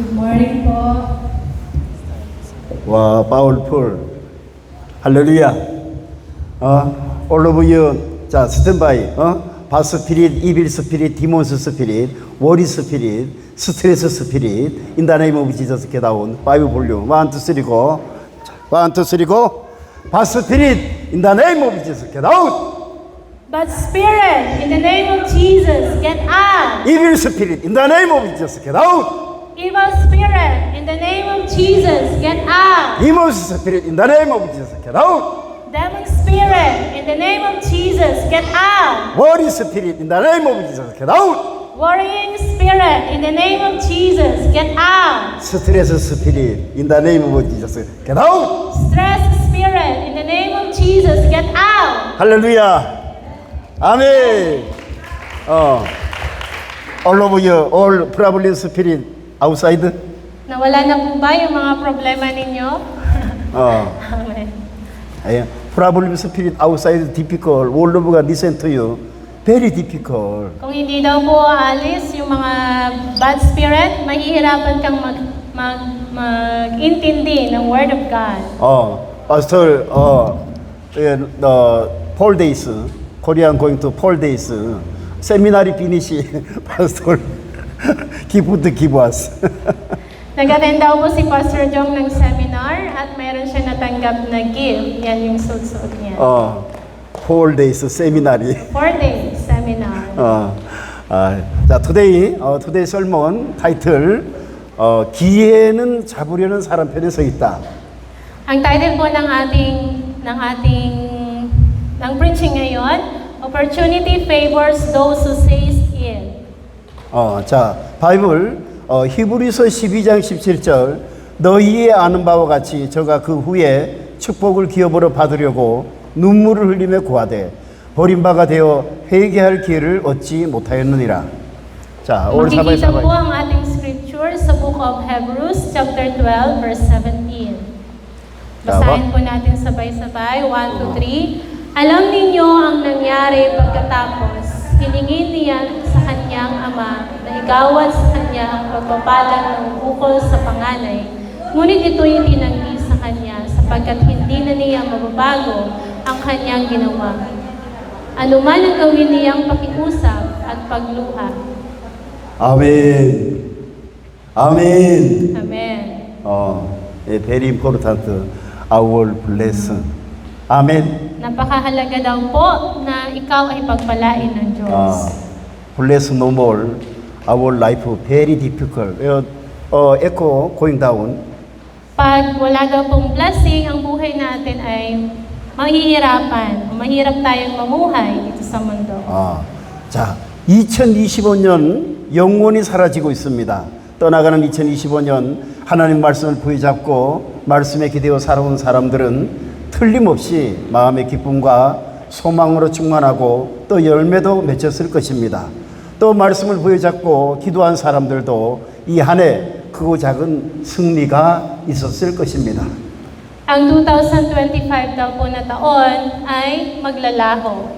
Good morning po. 와, powerful. 할렐루야. all of you. 자, 스탠바이. 바스 스피릿, 이빌 스피릿, 디몬스 스피릿, 워리 스피릿, 스트레스 스피릿. In the name of Jesus, get down. 5 볼륨. 1, 2, 3, go. 1, 2, 3, go. 바스 스피릿, in the name of Jesus, get out. But spirit, in the name of Jesus, get out. 이빌 스피릿, in the name of Jesus, get out. Evil spirit, in the name of Jesus, get out. 디몬스 스피릿, in the name of Jesus, get out. Demon spirit, in the name of Jesus, get out. 워리 스피릿, in the name of Jesus, get out. Worrying spirit, in the name of Jesus, get out. 스트레스 스피릿, in the name of Jesus, get out. Stress spirit, in the name of Jesus, get out. 할렐루야. 아멘. All of you, all problem spirit outside. Nawala na po ba yung mga problema ninyo? Amen. 아예. problem spirit outside difficult. All of God listen to you. Very difficult. Kung hindi daw po aalis yung mga bad spirit, mahihirapan kang mag-intindi ng Word of God. Pastor, the 4 days, Korean going to 4 days. Seminary finish. Pastor, give us. Nag-attend daw po si Pastor Jong ng seminar at mayroon siya natanggap na gift. Yan yung suot-suot niya. 4 days seminary. 4 days seminar. 자, today sermon title, 기회는 잡으려는 사람 편에 서 있다. Ang title po ng preaching ngayon, Opportunity Favors Those Who Says It. 자, 바이블 히브리서 12장 17절 너희의 아는 바와 같이 저가 그 후에 축복을 기업으로 받으려고 눈물을 흘리며 구하되 버림바가 되어 회개할 기회를 얻지 못하였느니라. 자, 오늘 makikita po ang ating scripture sa book of Hebrews chapter 12 verse 17. Basahin po natin sabay-sabay. 1, 2, 3. Alam ninyo ang nangyari pagkatapos hiningin niya sa kanyang ama na igawad sa kanya ang pagpapala ng ukol sa panganay. Ngunit ito'y tinanggi sa kanya sapagkat hindi na niya mababago ang kanyang ginawa. Ano man ang gawin niyang pakiusap at pagluha. 아멘. 아멘. Amen. Very important. Our blessing. 아멘. Napakahalaga daw po na ikaw ay pagpalain ng Diyos. Bless no more. Our life very difficult. Echo going down. Pag wala daw pong blessing, ang buhay natin ay mahihirapan. Mahirap tayong mamuhay dito sa mundo. 자, 2025년 영원히 사라지고 있습니다. 떠나가는 2025년 하나님 말씀을 부여잡고 말씀에 기대어 살아온 사람들은 틀림없이 마음의 기쁨과 소망으로 충만하고 또 열매도 맺혔을 것입니다. 또 말씀을 부여잡고 기도한 사람들도 이 한 해 크고 작은 승리가 있었을 것입니다. Ang 2025 daw po na taon ay maglalaho.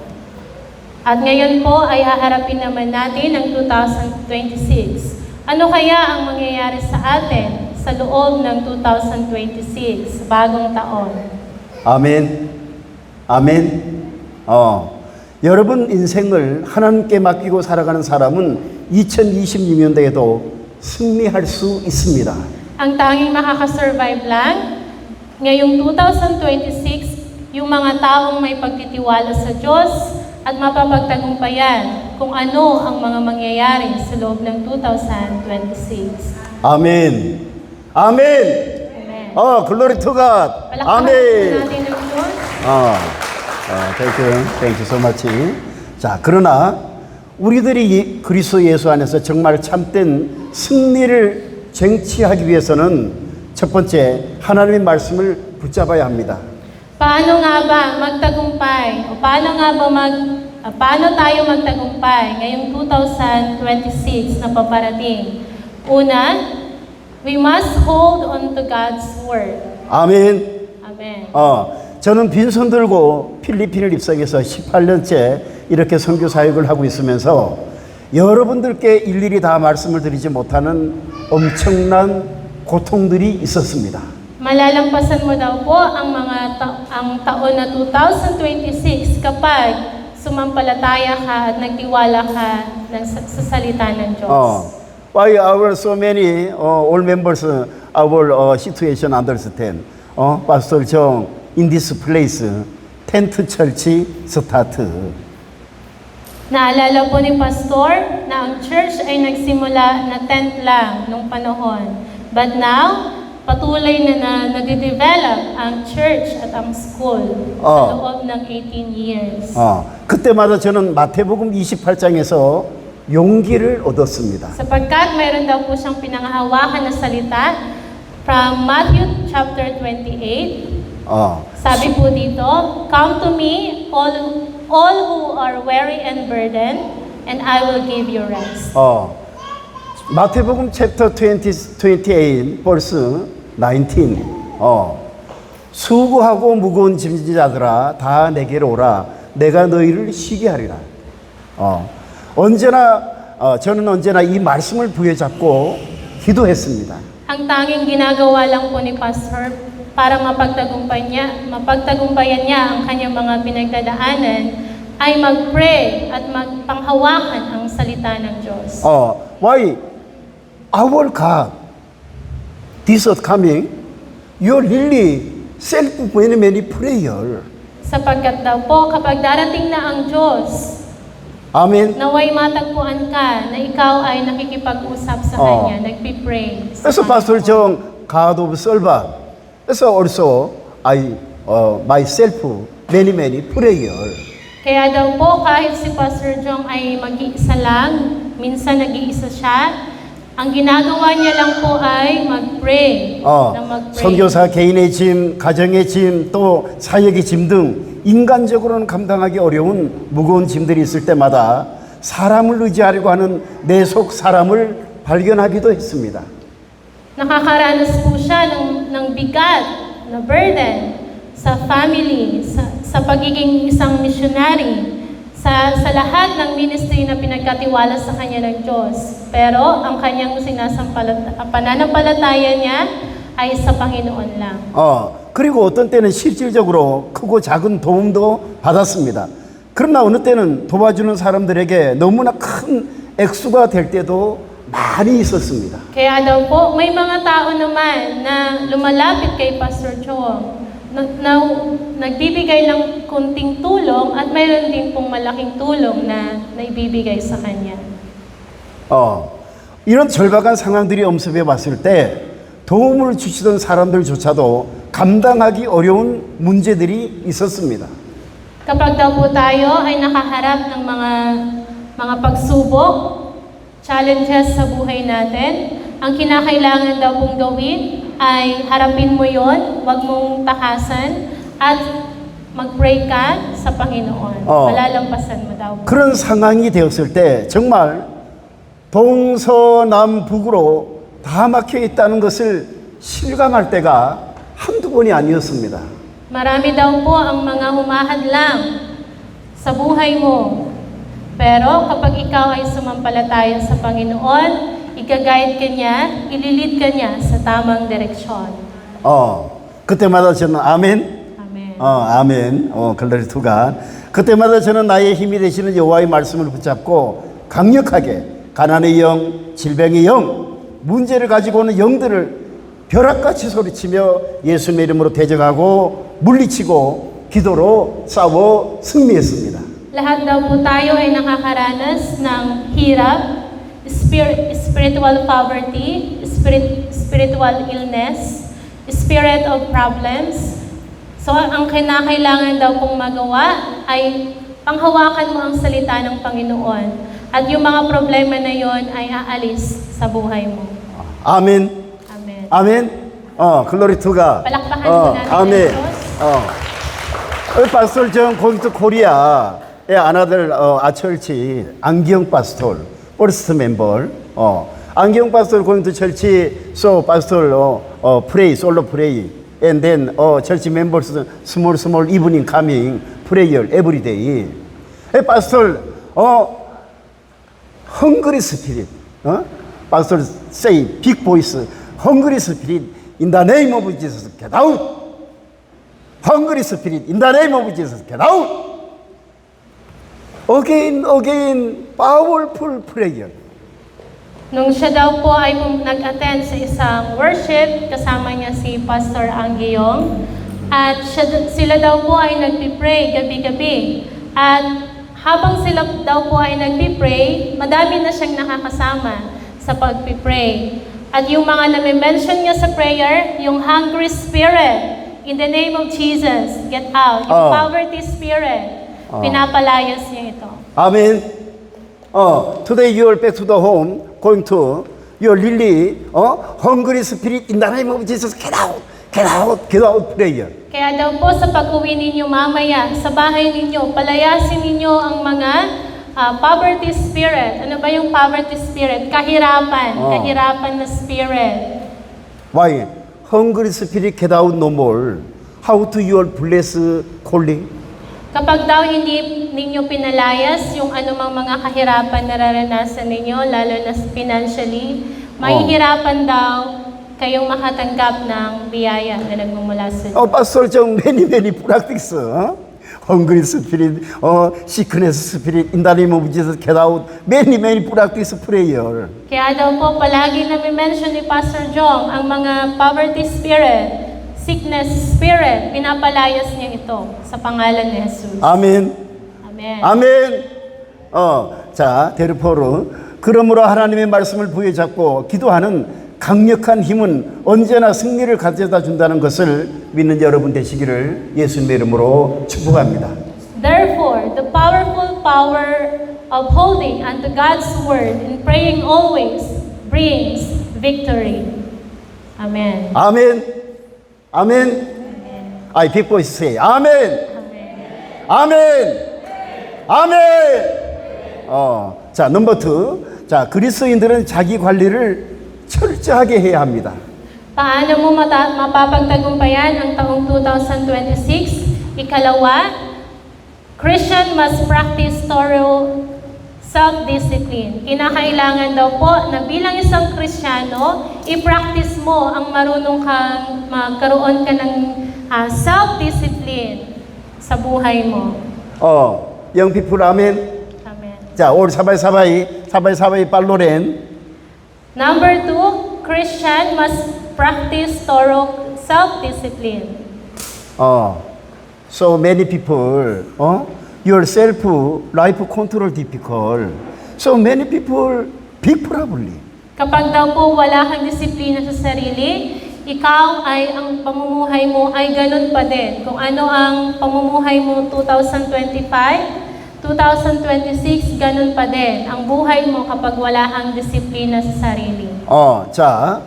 At ngayon po ay haharapin naman natin ang 2026. Ano kaya ang mangyayari sa atin sa loob ng 2026, bagong taon? 아멘. 아멘. 여러분 인생을 하나님께 맡기고 살아가는 사람은 2026년도에도 승리할 수 있습니다. Ang tanging makakasurvive lang ngayong 2026, yung mga taong may pagtitiwala sa Diyos at mapapagtagumpayan kung ano ang mga mangyayari sa loob ng 2026. 아멘. 아멘. Glory to God. Palakpakan 아멘. natin ng Diyos. Thank you so much. 자, 그러나 우리들이 그리스도 예수 안에서 정말 참된 승리를 쟁취하기 위해서는 첫 번째 하나님의 말씀을 붙잡아야 합니다. Paano nga ba magtagumpay? O paano tayo magtagumpay ngayong 2026 na paparating? Una, we must hold on to God's Word. 아멘. Amen. 저는 빈손 들고 필리핀을 입성해서 18년째 이렇게 선교 사역을 하고 있으면서 여러분들께 일일이 다 말씀을 드리지 못하는 엄청난 고통들이 있었습니다. Malalampasan mo daw po ang ang taon na 2026 kapag sumampalataya ka at nagtiwala ka sa salita ng Diyos. Why our so many all members our situation understand? Pastor Jong, in this place, tent church start. Naalala po ni Pastor na ang church ay nagsimula na tent lang nung panahon. But now, patuloy na nag-develop ang church at ang school sa loob ng 18 years. 그때마다 저는 마태복음 28장에서 용기를 얻었습니다. Sapagkat mayroon daw po siyang pinangahawakan na salita from Matthew chapter 28. Sabi po dito, "Come to me, all who are weary and burdened, and I will give you rest." 마태복음 챕터 28 verse 19. 수고하고 무거운 짐진 자들아 다 내게로 오라 내가 너희를 쉬게 하리라. 저는 언제나 이 말씀을 부여잡고 기도했습니다. Ang tanging ginagawa lang po ni Pastor para mapagtagumpayan niya ang kanyang mga pinagdadaanan ay mag-pray at magpanghawakan ang salita ng Diyos. Why? Our God, this is coming, you really self many prayer. Sapagkat daw po kapag darating na ang Diyos, Amen. naway matagpuan ka na ikaw ay nakikipag-usap sa Kanya, nagpipray. 그래서 Pastor Jong, God of servant. So also I myself many prayer. Kaya daw po kahit si Pastor Jong ay mag-iisa lang, minsan nag-iisa siya, ang ginagawa niya lang po ay mag-pray. 선교사 개인의 짐, 가정의 짐, 또 사역의 짐 등 인간적으로는 감당하기 어려운 무거운 짐들이 있을 때마다 사람을 의지하려고 하는 내 속 사람을 발견하기도 했습니다. Nakakaranas po siya ng bigat, na burden sa family, sa pagiging isang missionary, sa lahat ng ministry na pinagkatiwala sa kanya ng Diyos. Pero ang kanyang pananampalataya niya ay sa Panginoon lang. 그리고 어떤 때는 실질적으로 크고 작은 도움도 받았습니다. 그러나 어느 때는 도와주는 사람들에게 너무나 큰 액수가 될 때도 많이 있었습니다. Kaya daw po, may mga tao naman na lumalapit kay Pastor Chong na nagbibigay ng kunting tulong at mayroon din pong malaking tulong na naibibigay sa kanya. 이런 절박한 상황들이 엄습해 봤을 때 도움을 주시던 사람들조차도 감당하기 어려운 문제들이 있었습니다. Kapag daw po tayo ay nakaharap ng mga pagsubok, challenges sa buhay natin, ang kinakailangan daw pong gawin ay harapin mo yon, wag mong takasan, at mag-pray ka sa Panginoon. Malalampasan mo daw. 그런 상황이 되었을 때 정말 동서남북으로 다 막혀 있다는 것을 실감할 때가 한두 번이 아니었습니다. Marami daw po ang mga humahadlang sa buhay mo. Pero kapag ikaw ay sumampalataya sa Panginoon, i-guide ka niya, ililid ka niya sa tamang direksyon. 그때마다 저는 아멘. Amen. 아멘. 글로리 투 갓. 그때마다 저는 나의 힘이 되시는 여호와의 말씀을 붙잡고 강력하게 가난의 영, 질병의 영, 문제를 가지고 오는 영들을 벼락같이 소리치며 예수님의 이름으로 대적하고 물리치고 기도로 싸워 승리했습니다. Lahat daw po tayo ay nakakaranas ng hirap, spiritual poverty, spiritual illness, spirit of problems. So ang kinakailangan daw pong magawa ay panghawakan mo ang salita ng Panginoon. At yung mga problema na yon ay aalis sa buhay mo. 아멘. Amen. 아멘. 글로리 투 갓. Palakpakan po natin ang 아멘. Diyos. Pastor John going to Korea. Another church, 안경 pastor, first member. 안경 pastor going to church, so pastor pray, solo pray, and then church members small evening coming prayer every day. Pastor, hungry spirit. Pastor say big voice, hungry spirit in the name of Jesus, get out. Hungry spirit in the name of Jesus, get out. Again, powerful prayer. Nung siya daw po ay nag-attend sa isang worship, kasama niya si Pastor Anggiyong, at sila daw po ay nagpipray gabi-gabi. At habang sila daw po ay nagpipray, madami na siyang nakakasama sa pagpipray. At yung mga nami-mention niya sa prayer, yung hungry spirit, in the name of Jesus, get out. Yung poverty spirit, pinapalayas niya ito. Amen. Today you are back to the home, going to, you are really, hungry spirit in the name of Jesus, get out, get out, get out prayer. Kaya daw po sa pag-uwi ninyo mamaya, sa bahay ninyo, palayasin ninyo ang mga poverty spirit. Ano ba yung poverty spirit? Kahirapan. Kahirapan na spirit. Why? Hungry spirit get out no more. How to your bless calling? Kapag daw hindi ninyo pinalayas yung anumang mga kahirapan na nararanasan ninyo, lalo na financially, mahihirapan daw kayong makatanggap ng biyaya na nagmumula sa Diyos. Pastor John, many practice. Hungry spirit, sickness spirit, in the name of Jesus, get out. Many practice prayer. Kaya daw po palagi na mention ni Pastor Jong ang mga poverty spirit, sickness spirit, pinapalayas niya ito sa pangalan ni Jesus. 아멘. Amen. 아멘. 자, 데르포르. 그러므로 하나님의 말씀을 부여잡고 기도하는 강력한 힘은 언제나 승리를 가져다 준다는 것을 믿는 여러분 되시기를 예수님의 이름으로 축복합니다. Therefore, the powerful power of holding unto God's word and praying always brings victory. Amen. 아멘. 아멘. I people say 아멘. 아멘. 아멘. 자, 넘버 2. 자, 그리스도인들은 자기 관리를 철저하게 해야 합니다. Paano mo mapapagtagumpayan ang taong 2026? Ikalawa, Christian must practice thorough self-discipline. Kinakailangan daw po na bilang isang Kristiyano, i-practice mo ang marunong kang magkaroon ka ng self-discipline sa buhay mo. young people, 아멘. Amen. 자, 올 사바이 발로렌. Number 2, Christian must practice thorough self-discipline. So many people, your self life control difficult. So many people, big problem. Kapag daw po wala kang disiplina sa sarili, ikaw ay ang pamumuhay mo ay ganun pa din. Kung ano ang pamumuhay mo 2025, 2026, ganun pa din. Ang buhay mo kapag wala kang disiplina sa sarili. 자,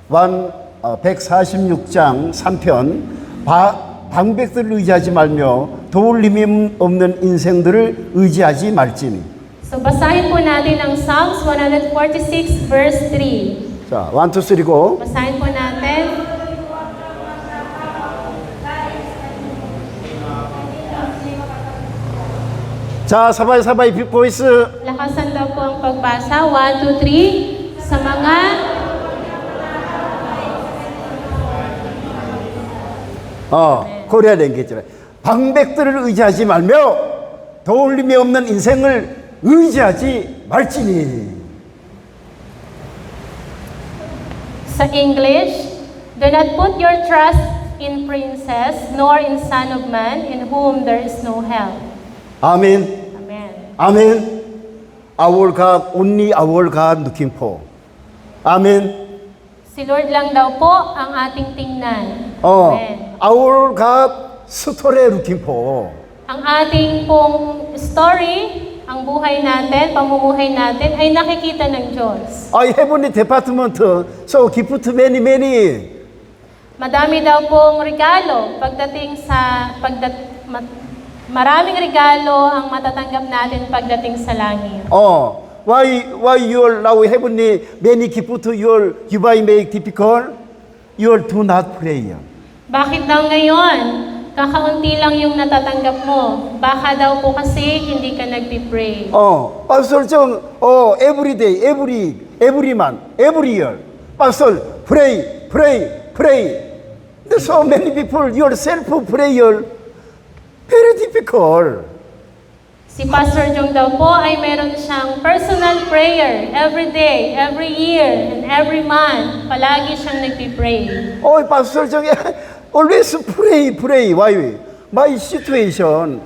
146장 3편 방백들을 의지하지 말며 도울 힘이 없는 인생들을 의지하지 말지니. So basahin po natin ang Psalms 146 verse 3. 자, 1, 2, 3, go. Basahin po natin. 자, 사바이 빅 보이스. Lakasan daw po ang pagbasa. 1, 2, 3. Sa mga 코리아 랭귀지라. 방백들을 의지하지 말며 도울림이 없는 인생을 의지하지 말지니. Sa English, do not put your trust in princes, nor in son of man, in whom there is no help. 아멘. Amen. 아멘. Our God, only our God looking for. 아멘. Si Lord lang daw po ang ating tingnan. Amen. Our God, story looking for. Ang ating pong story, ang buhay natin, pamumuhay natin, ay nakikita ng Diyos. Heavenly Department, so gift many. Madami daw pong regalo pagdating sa maraming regalo ang matatanggap natin pagdating sa langit. Why your now heavenly many gift your you buy make difficult? You do not pray. Bakit daw ngayon kakaunti lang yung natatanggap mo. Baka daw po kasi hindi ka nagpipray. Pastor John, every day, every month, every year. Pastor, pray, pray, pray. There's so many people, your self-prayer, very difficult. Si Pastor Jong daw po ay meron siyang personal prayer every day, every year, and every month. Palagi siyang nagpipray. Pastor John, always pray, pray. Why? My situation,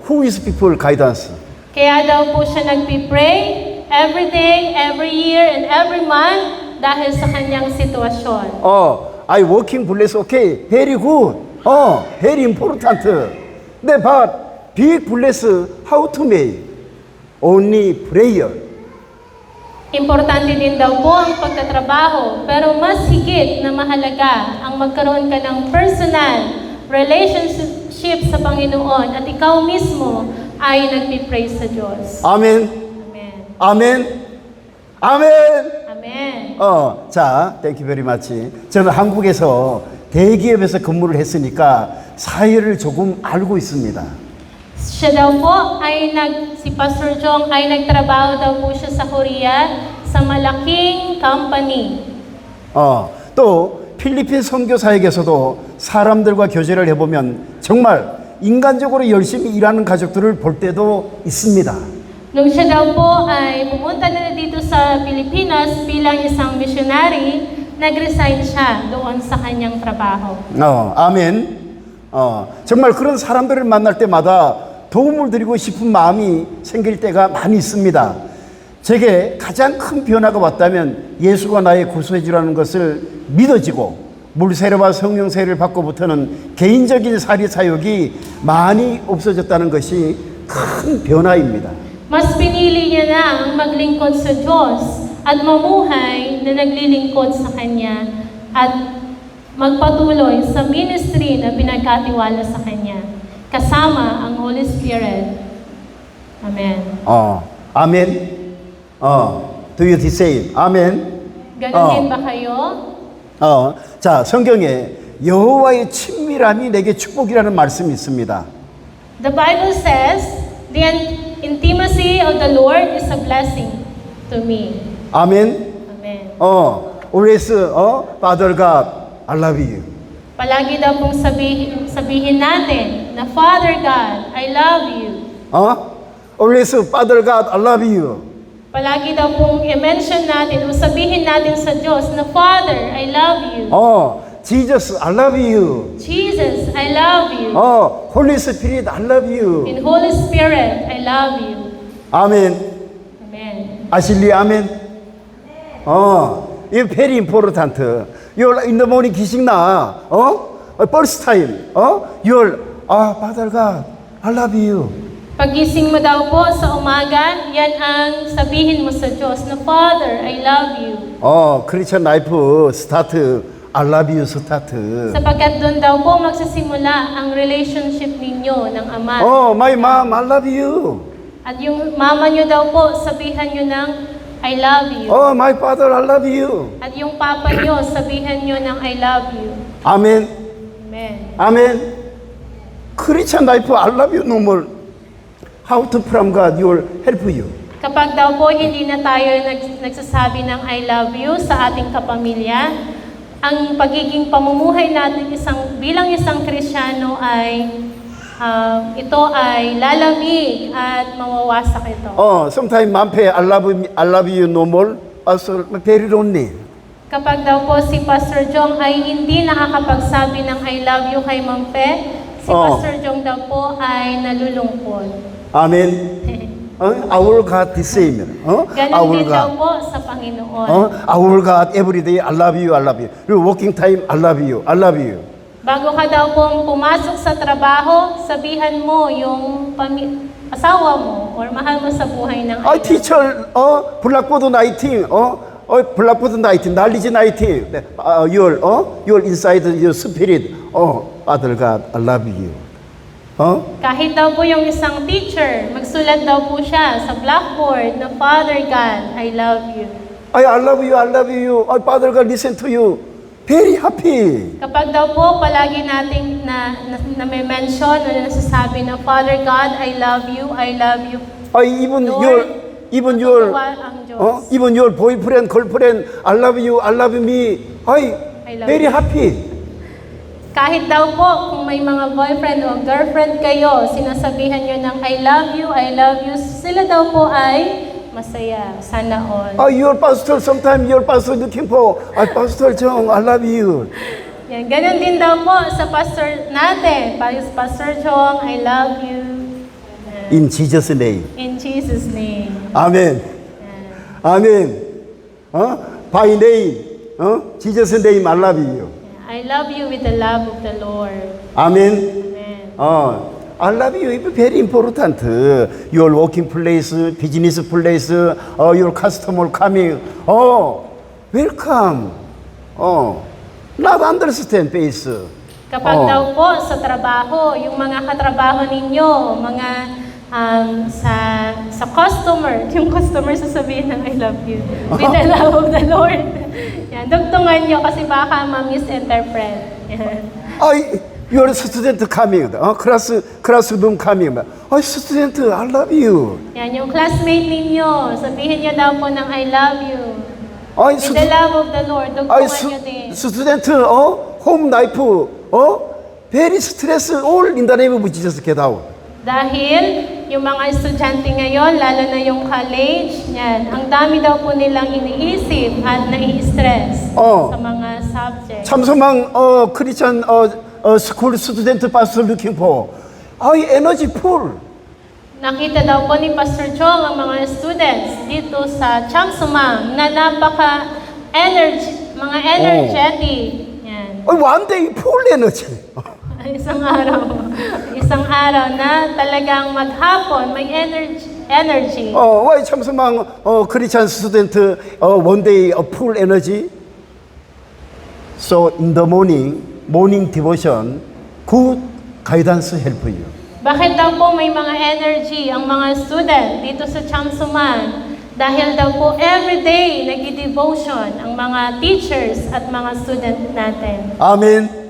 who is people guidance? Kaya daw po siya nagpipray every day, every year, and every month dahil sa kanyang sitwasyon. I working bless, okay, very good. Very important. But big bless, how to make? Only prayer. Importante din daw po ang pagtatrabaho, pero mas higit na mahalaga ang magkaroon ka ng personal relationship sa Panginoon at ikaw mismo ay nagpipray sa Diyos. Amen. Amen. Amen. 아멘. Amen. thank you very much. 저는 한국에서 대기업에서 근무를 했으니까 사회를 조금 알고 있습니다. Siya daw po ay si Pastor Jong ay nagtrabaho daw po siya sa Korea sa malaking company. 또 필리핀 선교사에게서도 사람들과 교제를 해보면 정말 인간적으로 열심히 일하는 가족들을 볼 때도 있습니다. Nung siya daw po ay pumunta na dito sa Pilipinas bilang isang missionary, nag-resign siya doon sa kanyang trabaho. 아멘. 정말 그런 사람들을 만날 때마다 도움을 드리고 싶은 마음이 생길 때가 많이 있습니다. 제게 가장 큰 변화가 왔다면 예수가 나의 구소해주라는 것을 믿어지고 물세례와 성령 세례를 받고부터는 개인적인 사리 사욕이 많이 없어졌다는 것이 큰 변화입니다. Mas pinili niya na ang maglingkod sa Diyos at mamuhay na naglilingkod sa Kanya at magpatuloy sa ministry na pinagkatiwala sa Kanya, kasama ang Holy Spirit. Amen. 아멘. Do you the same? 아멘. Ganon din ba kayo? 자, 성경에 여호와의 친밀함이 내게 축복이라는 말씀이 있습니다. The Bible says, the intimacy of the Lord is a blessing to me. 아멘. Amen. Always, Father God, I love you. Palagi daw pong sabihin natin na Father God, I love you. Always, Father God, I love you. Palagi daw pong i-mention natin o sabihin natin sa Diyos na Father, I love you. Jesus, I love you. Jesus, I love you. Holy Spirit, I love you. In Holy Spirit, I love you. 아멘. Amen. 아실리 아멘. It's very important. You're in the morning 기식 나. First time. You're Father God, I love you. Pagising mo daw po sa umaga, yan ang sabihin mo sa Diyos na Father, I love you. 크리스천 라이프 스타트. I love you 스타트. Sapagkat doon daw po magsisimula ang relationship ninyo ng Ama. My mom, I love you. At yung mama nyo daw po, sabihan nyo ng I love you. My father, I love you. At yung papa nyo, sabihan nyo ng I love you. 아멘. Amen. 아멘. 크리스천 라이프 I love you no more. How to from God will help you. Kapag daw po hindi na tayo nagsasabi ng I love you sa ating kapamilya, ang pagiging pamumuhay natin bilang isang Kristiyano ay ito ay lalamig at mawawasak ito. Sometimes mampe I love you no more. Also very lonely. Kapag daw po si Pastor Jong ay hindi nakakapagsabi ng I love you kay Ma'am Pe, si Pastor Jong daw po ay nalulungkot. 아멘. Our God the same. Ganon din daw po sa Panginoon. Our God every day I love you, I love you. Your working time I love you, I love you. Bago ka daw pong pumasok sa trabaho, sabihan mo yung asawa mo or mahal mo sa buhay ng teacher, 블락보드 나이팅, 블락보드 나이팅, 날리지 나이팅. Your inside your spirit. Father God, I love you. Kahit daw po yung isang teacher, magsulat daw po siya sa blackboard na Father God, I love you. I love you, I love you. Father God, listen to you. very happy. Kapag daw po palagi nating na may mention o nasasabi na, Father God, I love you, Even Lord, your matutuwa ang Diyos. even your boyfriend, girlfriend, I love you, I love me. I love Very you. happy. Kahit daw po, kung may mga boyfriend o girlfriend kayo, sinasabihan nyo ng I love you, sila daw po ay masaya. Sana all. Your pastor, sometimes your pastor looking for, Pastor Jong, I love you. Yan, ganun din daw po sa pastor natin. Pastor Chong, I love you. In Jesus' name. In Jesus' name. Amen. Yan. Amen. By name, Jesus' name, I love you. I love you with the love of the Lord. Amen. Amen. I love you is very important. Your working place, business place, your customer coming. Welcome. Not understand face. Kapag daw po sa trabaho, yung mga katrabaho ninyo, mga sa customer, yung customer sasabihin ng I love you with the love of the Lord. Yan, dugtungan nyo kasi baka ma-misinterpret. Yan. Your student coming. Classroom coming. Student, I love you. Yan, yung classmate ninyo, sabihin nyo daw po ng I love you. With the love of the Lord, dugtungan nyo din. Student, home life, very stress, all in the name of Jesus, get out. Dahil yung mga estudyante ngayon, lalo na yung college, yan, ang dami daw po nilang iniisip at nai-stress sa mga subjects. 참소망 크리스천 school student pastor looking for energy full. Nakita daw po ni Pastor Chong ang mga students dito sa Chamsumang na mga energetic. Yan. One day full energy. Isang araw na talagang maghapon may energy. Why 참소망 크리스천 student one day full energy? So in the morning devotion, good guidance help you. Bakit daw po may mga energy ang mga student dito sa Chamsuman? Dahil daw po everyday nag-devotion ang mga teachers at mga student natin. Amen.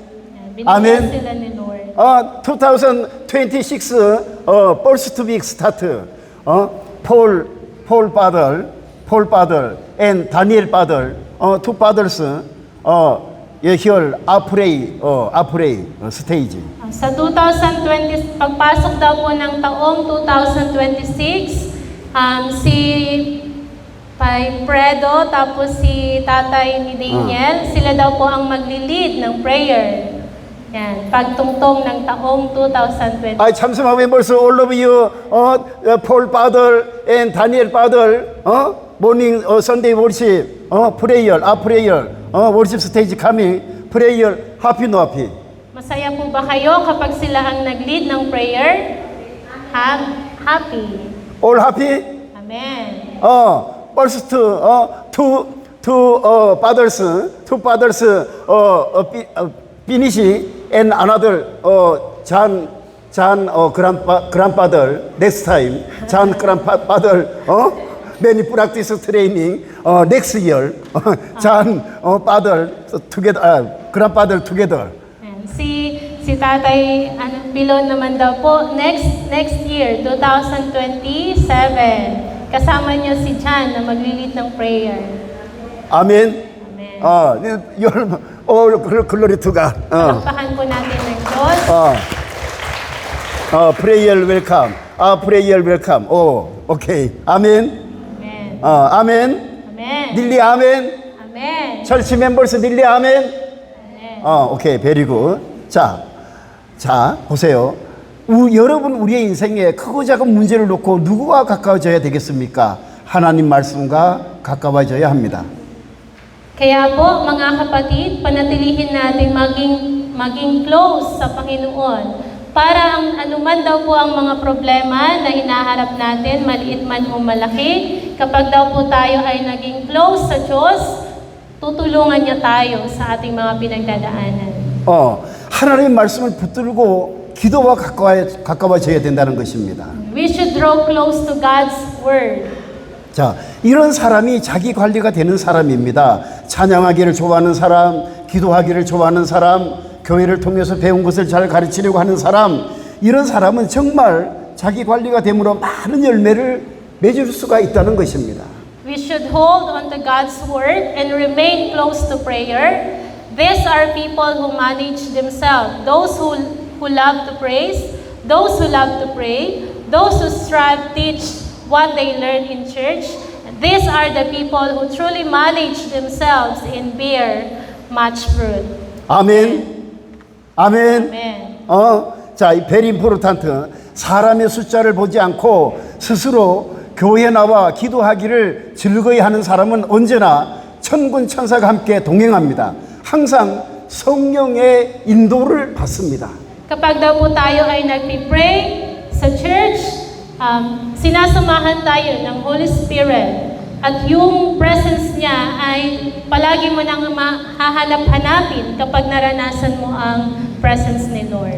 Binigyan sila ni Lord. 2026 first week start. Paul Father and Daniel Father, two fathers. Here, pray stage. Sa 2020, pagpasok daw po ng taong 2026, si Pai Fredo, tapos si tatay ni Daniel, sila daw po ang magli-lead ng prayer. Yan, pagtungtong ng taong 2020. 참석하고 members, all of you, Paul Father and Daniel Father, morning Sunday worship, prayer, worship stage coming, prayer, happy no happy. Masaya po ba kayo kapag sila ang nag-lead ng prayer? Happy. All happy? Amen. First, two fathers, finish, and another, John grandfather, next time, John grandfather, many practice training, next year, John father together, grandfather together. Si Tatay Pilon naman daw po, next year, 2027, kasama niyo si John na maglilid ng prayer. Amen. Amen. All glory to God. Palakpakan po natin ng Diyos. Prayer welcome. Prayer welcome. Okay. Amen. Amen. 아멘. Amen. 닐리 아멘. Amen. 철치 멤버스 닐리 아멘. Amen. 오케이. 베리굿. 자, 보세요. 여러분 우리의 인생에 크고 작은 문제를 놓고 누구와 가까워져야 되겠습니까? 하나님 말씀과 가까워져야 합니다. Kaya po, mga kapatid, panatilihin natin maging close sa Panginoon para ang anuman daw po ang mga problema na hinaharap natin, maliit man o malaki, kapag daw po tayo ay naging close sa Diyos, tutulungan niya tayo sa ating mga pinagdadaanan. 하나님의 말씀을 붙들고 기도와 가까워져야 된다는 것입니다. We should draw close to God's Word. 자, 이런 사람이 자기 관리가 되는 사람입니다. 찬양하기를 좋아하는 사람, 기도하기를 좋아하는 사람, 교회를 통해서 배운 것을 잘 가르치려고 하는 사람, 이런 사람은 정말 자기 관리가 됨으로 많은 열매를 맺을 수가 있다는 것입니다. We should hold on to God's word and remain close to prayer. These are people who manage themselves, those who love to praise, those who love to pray, those who strive to teach what they learn in church. These are the people who truly manage themselves and bear much fruit. 아멘. 아멘. Amen. 자, 이 베리 임포르탄트, 사람의 숫자를 보지 않고 스스로 교회에 나와 기도하기를 즐거이 하는 사람은 언제나 천군 천사가 함께 동행합니다. 항상 성령의 인도를 받습니다. Kapag daw po tayo ay nagpipray sa church, sinasamahan tayo ng Holy Spirit. At yung presence niya ay palagi mo nang mahahanap-hanapin kapag naranasan mo ang presence ni Lord.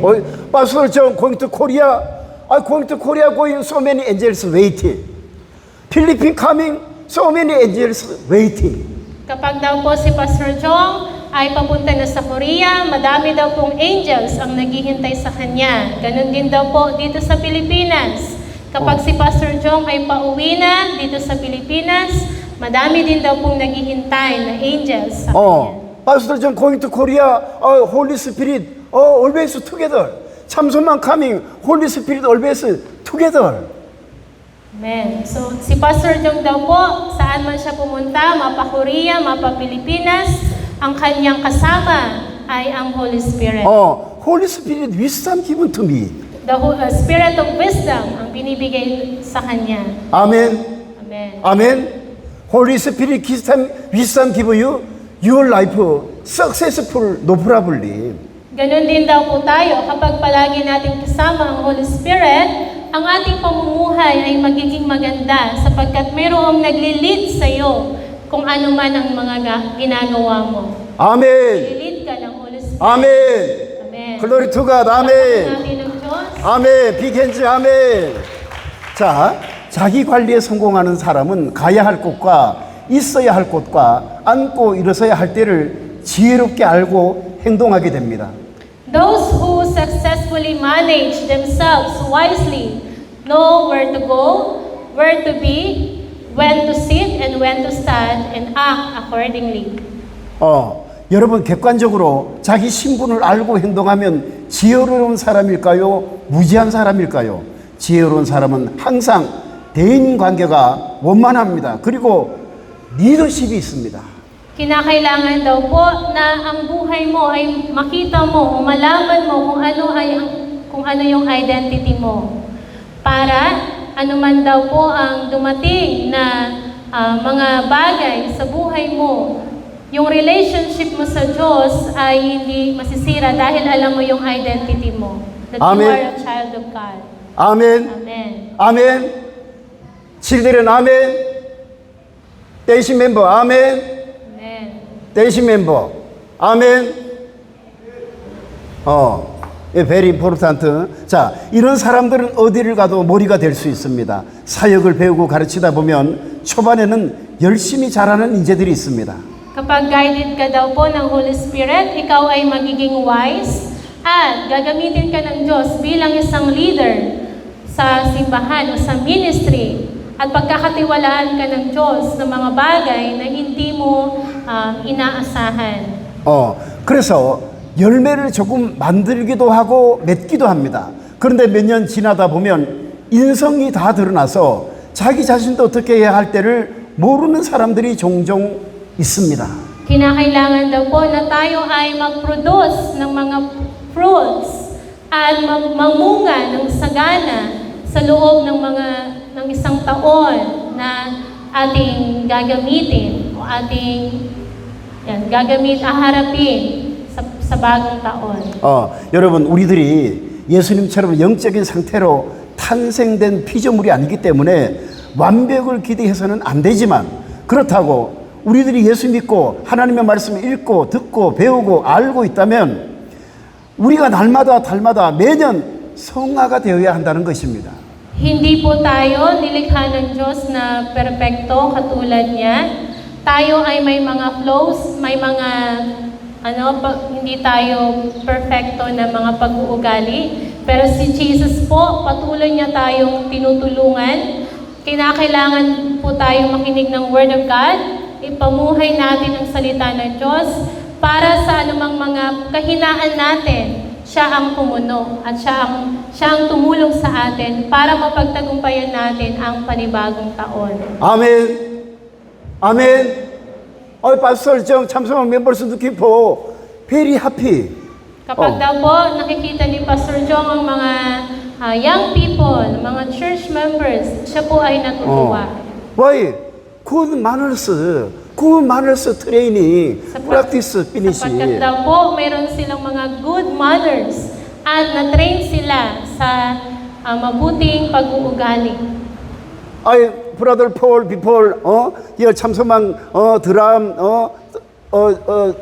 Pastor John, going to Korea. Going to Korea, going so many angels waiting. Philippines coming, so many angels waiting. Kapag daw po si Pastor Jong ay papunta na sa Korea, madami daw pong angels ang naghihintay sa kanya. Ganon din daw po dito sa Pilipinas. Kapag si Pastor Jong ay pauwi na dito sa Pilipinas, madami din daw pong naghihintay na angels sa kanya. Pastor John going to Korea, Holy Spirit, always together. 참소만 coming, Holy Spirit always together. Amen. So, si Pastor Jong daw po, saan man siya pumunta, mapa-Korea, mapa-Pilipinas, ang kanyang kasama ay ang Holy Spirit. Holy Spirit wisdom given to me. The Spirit of wisdom ang binibigay sa kanya. Amen. Amen. Amen. Holy Spirit wisdom give you your life successful, no problem. Ganon din daw po tayo kapag palagi natin kasama ang Holy Spirit, ang ating pamumuhay ay magiging maganda sapagkat mayroong nagli-lead sa iyo kung ano man ang mga ginagawa mo. Amen. Nagli-lead ka ng Holy Spirit. Amen. Amen. Glory to God. Amen. natin ng Diyos. 아멘. 빅핸즈 아멘. 자, 자기 관리에 성공하는 사람은 가야 할 곳과 있어야 할 곳과 앉고 일어서야 할 때를 지혜롭게 알고 행동하게 됩니다. Those who successfully manage themselves wisely know where to go, where to be, when to sit, and when to stand, and act accordingly. 여러분 객관적으로 자기 신분을 알고 행동하면 지혜로운 사람일까요? 무지한 사람일까요? 지혜로운 사람은 항상 대인 관계가 원만합니다. 그리고 리더십이 있습니다. Kinakailangan daw po na ang buhay mo ay makita mo o malaman mo kung ano yung identity mo. Para anuman daw po ang dumating na mga bagay sa buhay mo, yung relationship mo sa Diyos ay hindi masisira dahil alam mo yung identity mo. That Amen. you are a child of God. 아멘. Amen. 아멘. 칠드런 아멘. 댄싱 멤버 아멘. Amen. 댄싱 멤버 아멘. very important. 자, 이런 사람들은 어디를 가도 머리가 될 수 있습니다. 사역을 배우고 가르치다 보면 초반에는 열심히 잘하는 인재들이 있습니다. Kapag guided ka daw po ng Holy Spirit, ikaw ay magiging wise at gagamitin ka ng Diyos bilang isang leader sa simbahan o sa ministry at pagkakatiwalaan ka ng Diyos ng mga bagay na hindi mo inaasahan. 그래서 열매를 조금 만들기도 하고 맺기도 합니다. 그런데 몇 년 지나다 보면 인성이 다 드러나서 자기 자신도 어떻게 해야 할 때를 모르는 사람들이 종종 있습니다. Kinakailangan daw po na tayo ay mag-produce ng mga fruits at mamunga ng sagana sa loob ng isang taon na ating gagamitin o ating harapin sa bagong taon. 여러분 우리들이 예수님처럼 영적인 상태로 탄생된 피조물이 아니기 때문에 완벽을 기대해서는 안 되지만 그렇다고 우리들이 예수 믿고 하나님의 말씀을 읽고 듣고 배우고 알고 있다면 우리가 날마다 매년 성화가 되어야 한다는 것입니다. Hindi po tayo nilikha ng Diyos na perpekto katulad niya. Tayo ay may mga flaws, may mga hindi tayo perfecto na mga pag-uugali. Pero si Jesus po, patuloy niya tayong tinutulungan. Kinakailangan po tayong makinig ng Word of God. Ipamuhay natin ang salita ng Diyos para sa anumang mga kahinaan natin. Siya ang pumuno at siya ang tumulong sa atin para mapagtagumpayan natin ang panibagong taon. 아멘. 아멘. Pastor Jong, 참석한 members looking for very happy. Kapag daw po nakikita ni Pastor Jong ang mga young people, mga church members, siya po ay natutuwa. Why? Good manners training, practice, finish. Sapagkat daw po mayroon silang mga good manners at na-train sila sa mabuting pag-uugali. Brother Paul, before, here 참석한 드럼,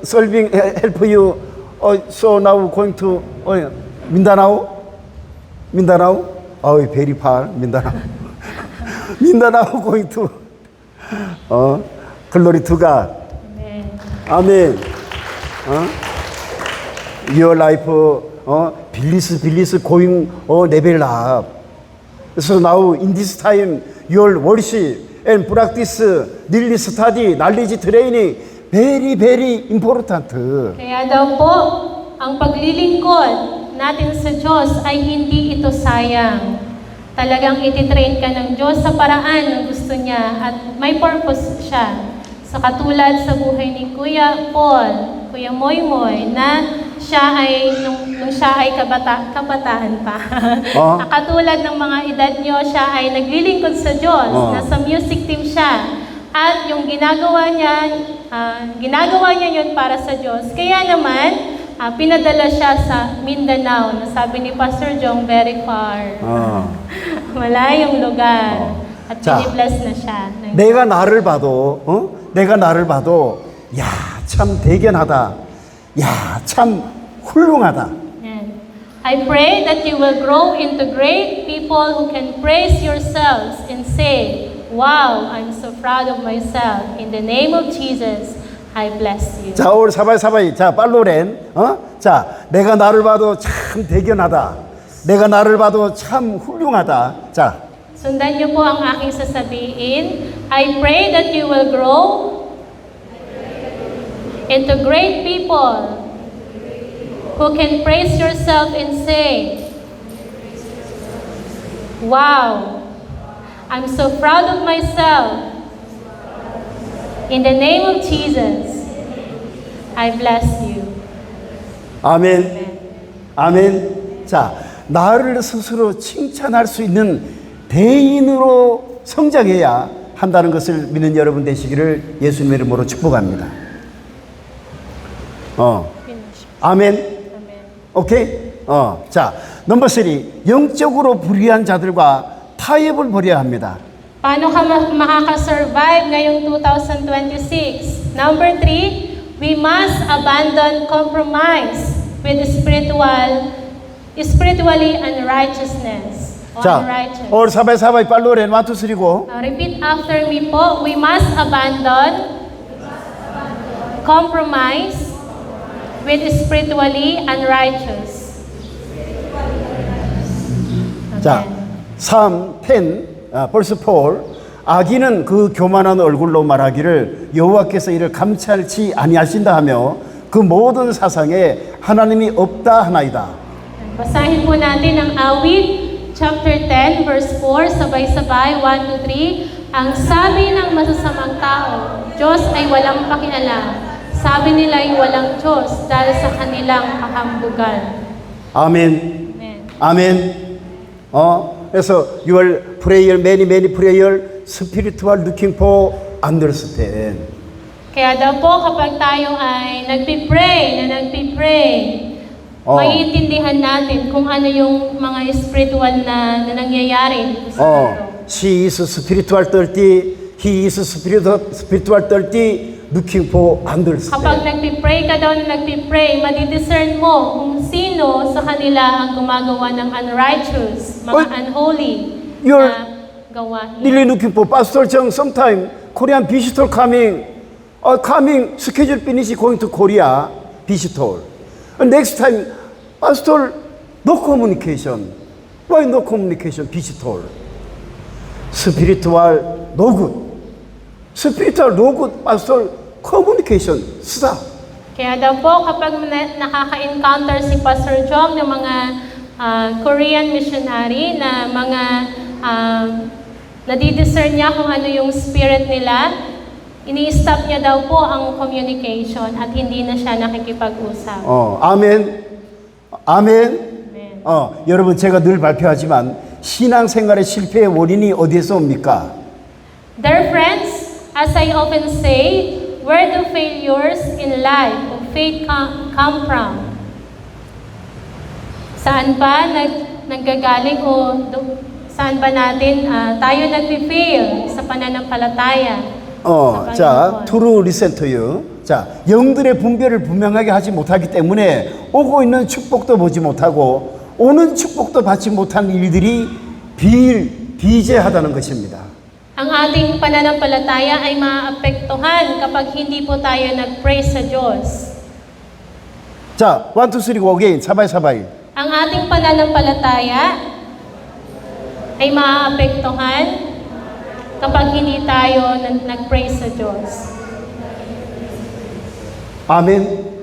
serving help you. So now going to Mindanao. Very far, Mindanao. Mindanao going to glory to God. Amen. Amen. Your life, Belize going level up. So now in this time, your worship and practice, daily study, knowledge training, very, very important. Kaya daw po, ang paglilingkod natin sa Diyos ay hindi ito sayang. Talagang ititrain ka ng Diyos sa paraan na gusto niya at may purpose siya. Sa katulad sa buhay ni Kuya Paul, Kuya Moymoy, na siya ay, nung siya ay kabataan pa. Katulad ng mga edad niyo, siya ay naglilingkod sa Diyos. Nasa music team siya. At yung ginagawa niya yun para sa Diyos. Kaya naman, pinadala siya sa Mindanao, na sabi ni Pastor Jong, very far. Malayong lugar. At pinibless na siya. 내가 나를 봐도, 야, 참 대견하다. 야, 참 훌륭하다. I pray that you will grow into great people who can praise yourselves and say, wow, I'm so proud of myself. In the name of Jesus, I bless you. 자, 오늘 사바이. 자, 팔로렌. 자, 내가 나를 봐도 참 대견하다. 내가 나를 봐도 참 훌륭하다. 자. Sundan niyo po ang aking sasabihin. I pray that you will grow into great people who can praise yourself and say, wow, I'm so proud of myself. In the name of Jesus, I bless you. 아멘. 아멘. 자, 나를 스스로 칭찬할 수 있는 대인으로 성장해야 한다는 것을 믿는 여러분 되시기를 예수님의 이름으로 축복합니다. 아멘. 오케이? 자, 넘버 3. 영적으로 불의한 자들과 타협을 벌여야 합니다. Paano ka makaka-survive ngayong 2026? Number 3, we must abandon compromise with spiritually unrighteousness. 자, all sabay-sabay pallurin, 1, 2, 3 go. Repeat after me po. We must abandon compromise with spiritually unrighteous. 자, 3, 10, 벌써 폴. 악인은 그 교만한 얼굴로 말하기를 여호와께서 이를 감찰치 아니하신다 하며 그 모든 사상에 하나님이 없다 하나이다. Basahin po natin ang awit chapter 10 verse 4, sabay-sabay, 1, 2, 3. Ang sabi ng masasamang tao, Diyos ay walang pakialam. Sabi nila ay walang Diyos dahil sa kanilang kahambugan. 아멘. 아멘. 그래서 your prayer, many prayer, spiritual looking for understand. Kaya daw po kapag tayo ay nagpipray, maiintindihan natin kung ano yung mga spiritual na nangyayari sa mundo. She is spiritual 30, he is spiritual 30, looking for understand. Kapag nagpipray ka daw na madidiscern mo kung sino sa kanila ang gumagawa ng unrighteous, mga unholy na gawain. Really looking for Pastor Jung, sometime Korean visitor coming schedule finish going to Korea. visitor. Next time, pastor, no communication. Why no communication, visitor? Spiritual, no good. Spiritual, no good, pastor, communication, stop. Kaya daw po kapag nakaka-encounter si Pastor Jong ng mga Korean missionary na mga nadidiscern niya kung ano yung spirit nila, ini-stop niya daw po ang communication at hindi na siya nakikipag-usap. 아멘. 아멘. 여러분 제가 늘 발표하지만 신앙생활의 실패의 원인이 어디에서 옵니까? Dear friends, as I often say, where do failures in life of faith come from? Saan ba naggagaling o saan ba natin tayo nag-fail sa pananampalataya? 자, to listen to you. 자, 영들의 분별을 분명하게 하지 못하기 때문에 오고 있는 축복도 보지 못하고 오는 축복도 받지 못한 일들이 비일비재하다는 것입니다. Ang ating pananampalataya ay maapektuhan kapag hindi po tayo nag-pray sa Diyos. 자, 1, 2, 3, go again. 사바이. Ang ating pananampalataya ay maapektuhan kapag hindi tayo nag-pray sa Diyos. 아멘.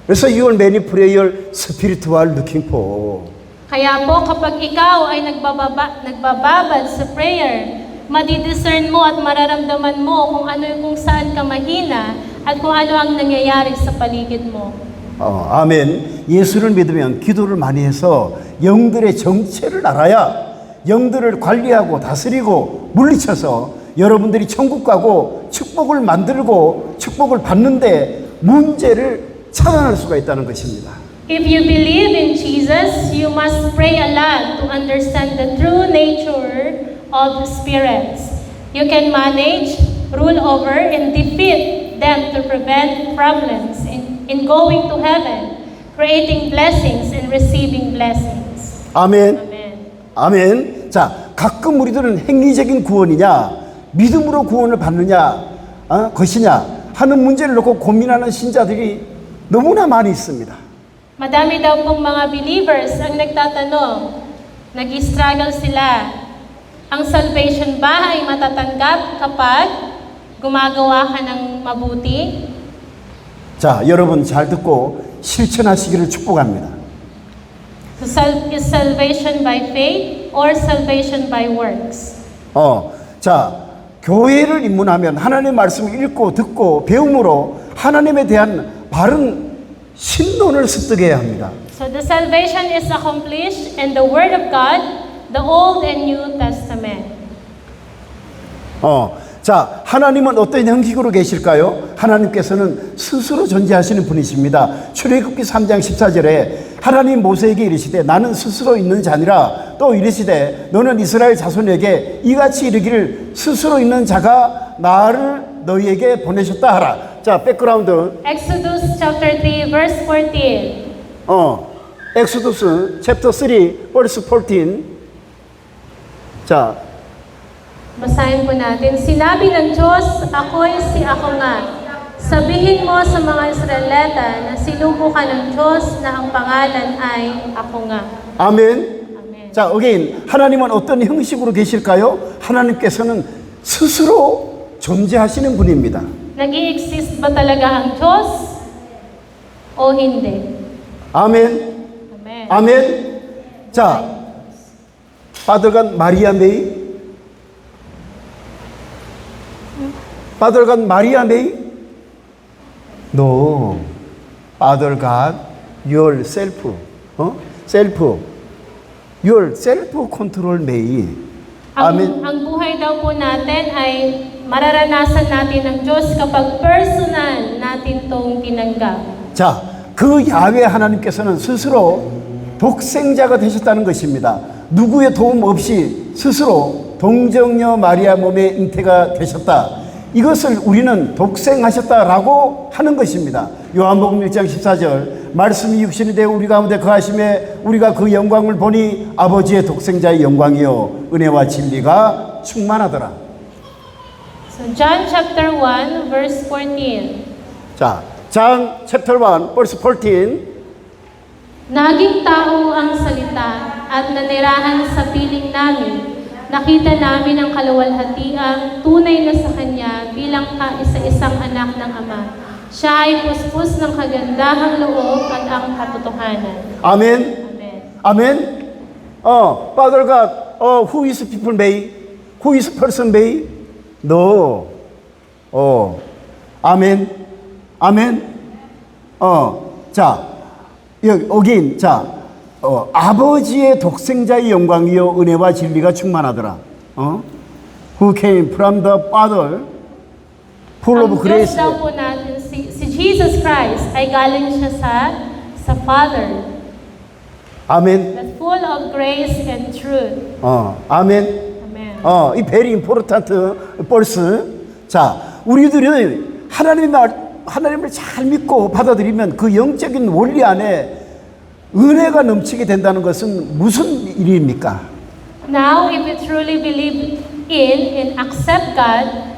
그래서 your many prayer spiritual looking for. Kaya po kapag ikaw ay nagbababad sa prayer, madidiscern mo at mararamdaman mo kung saan ka mahina at kung ano ang nangyayari sa paligid mo. 아멘. 예수를 믿으면 기도를 많이 해서 영들의 정체를 알아야 영들을 관리하고 다스리고 물리쳐서 여러분들이 천국 가고 축복을 만들고 축복을 받는데 문제를 차단할 수가 있다는 것입니다. If you believe in Jesus, you must pray a lot to understand the true nature of spirits. You can manage, rule over, and defeat them to prevent problems in going to heaven, creating blessings and receiving blessings. 아멘. Amen. 아멘. 자, 가끔 우리들은 행위적인 구원이냐, 믿음으로 구원을 받느냐, 것이냐 하는 문제를 놓고 고민하는 신자들이 너무나 많이 있습니다. Madami daw pong mga believers ang nagtatanong, nag-struggle sila. Ang salvation ba ay matatanggap kapag gumagawa ka ng mabuti? 자, 여러분 잘 듣고 실천하시기를 축복합니다. So is salvation by faith or salvation by works? 자, 교회를 입문하면 하나님의 말씀을 읽고 듣고 배움으로 하나님에 대한 바른 신론을 습득해야 합니다. So the salvation is accomplished in the Word of God, the Old and New Testament. 자, 하나님은 어떤 형식으로 계실까요? 하나님께서는 스스로 존재하시는 분이십니다. 출애굽기 3장 14절에 하나님 모세에게 이르시되 나는 스스로 있는 자니라 또 이르시되 너는 이스라엘 자손에게 이같이 이르기를 스스로 있는 자가 나를 너희에게 보내셨다 하라. 자, 백그라운드. Exodus chapter 3 verse 14. 엑소더스 챕터 3 verse 14. 자, Basahin po natin. Sinabi ng Diyos, ako'y si ako nga. Sabihin mo sa mga Israelita na sinugo ka ng Diyos na ang pangalan ay ako nga. 아멘. Amen. 자, again. 하나님은 어떤 형식으로 계실까요? 하나님께서는 스스로 존재하시는 분입니다. Nag-i-exist ba talaga ang Diyos o hindi? 아멘. Amen. 아멘. 자, 파더간 마리아 메이. Father God, Maria May? No. Father God, yourself. Self. Your self-control may. Amen. Ang buhay daw po natin ay mararanasan natin ng Diyos kapag personal natin itong tinanggap. 자, 그 야훼 하나님께서는 스스로 독생자가 되셨다는 것입니다. 누구의 도움 없이 스스로 동정녀 마리아 몸에 잉태가 되셨다. 이것을 우리는 독생하셨다라고 하는 것입니다. 요한복음 1장 14절 말씀이 육신이 되어 우리 가운데 거하심에 우리가 그 영광을 보니 아버지의 독생자의 영광이요 은혜와 진리가 충만하더라. So John chapter 1 verse 14. 자, John chapter 1, verse 14. Naging tao ang salita at nanirahan sa piling namin. Nakita namin ang kaluwalhatiang tunay na sa Kanya bilang kaisa-isang anak ng Ama. Siya ay puspos ng kagandahang loob at ang katotohanan. Amen. Amen. Amen. Father God, who is people made? Who is person made? No. 아멘. 아멘. 자, 여기, 아버지의 독생자의 영광이요, 은혜와 진리가 충만하더라. Who came from the Father, full of Ang Diyos grace. daw po natin, si Jesus Christ, ay galing siya sa Father, 아멘. that's full of grace and truth. 아멘. Amen. 이 very important verse. 자, 우리들은 하나님을 잘 믿고 받아들이면 그 영적인 원리 안에 은혜가 넘치게 된다는 것은 무슨 일입니까? Now, if you truly believe in and accept God,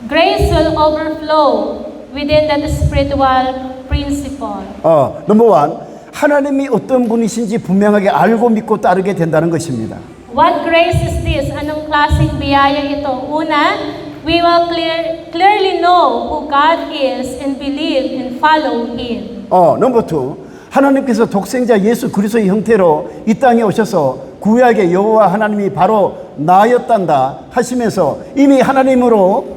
grace will overflow within that spiritual principle. 넘버 원, 하나님이 어떤 분이신지 분명하게 알고 믿고 따르게 된다는 것입니다. What grace is this? Anong klaseng biyaya ito? Una, we will clearly know who God is and believe and follow Him. 넘버 투, 하나님께서 독생자 예수 그리스도의 형태로 이 땅에 오셔서 구약의 여호와 하나님이 바로 나였단다 하시면서 이미 하나님으로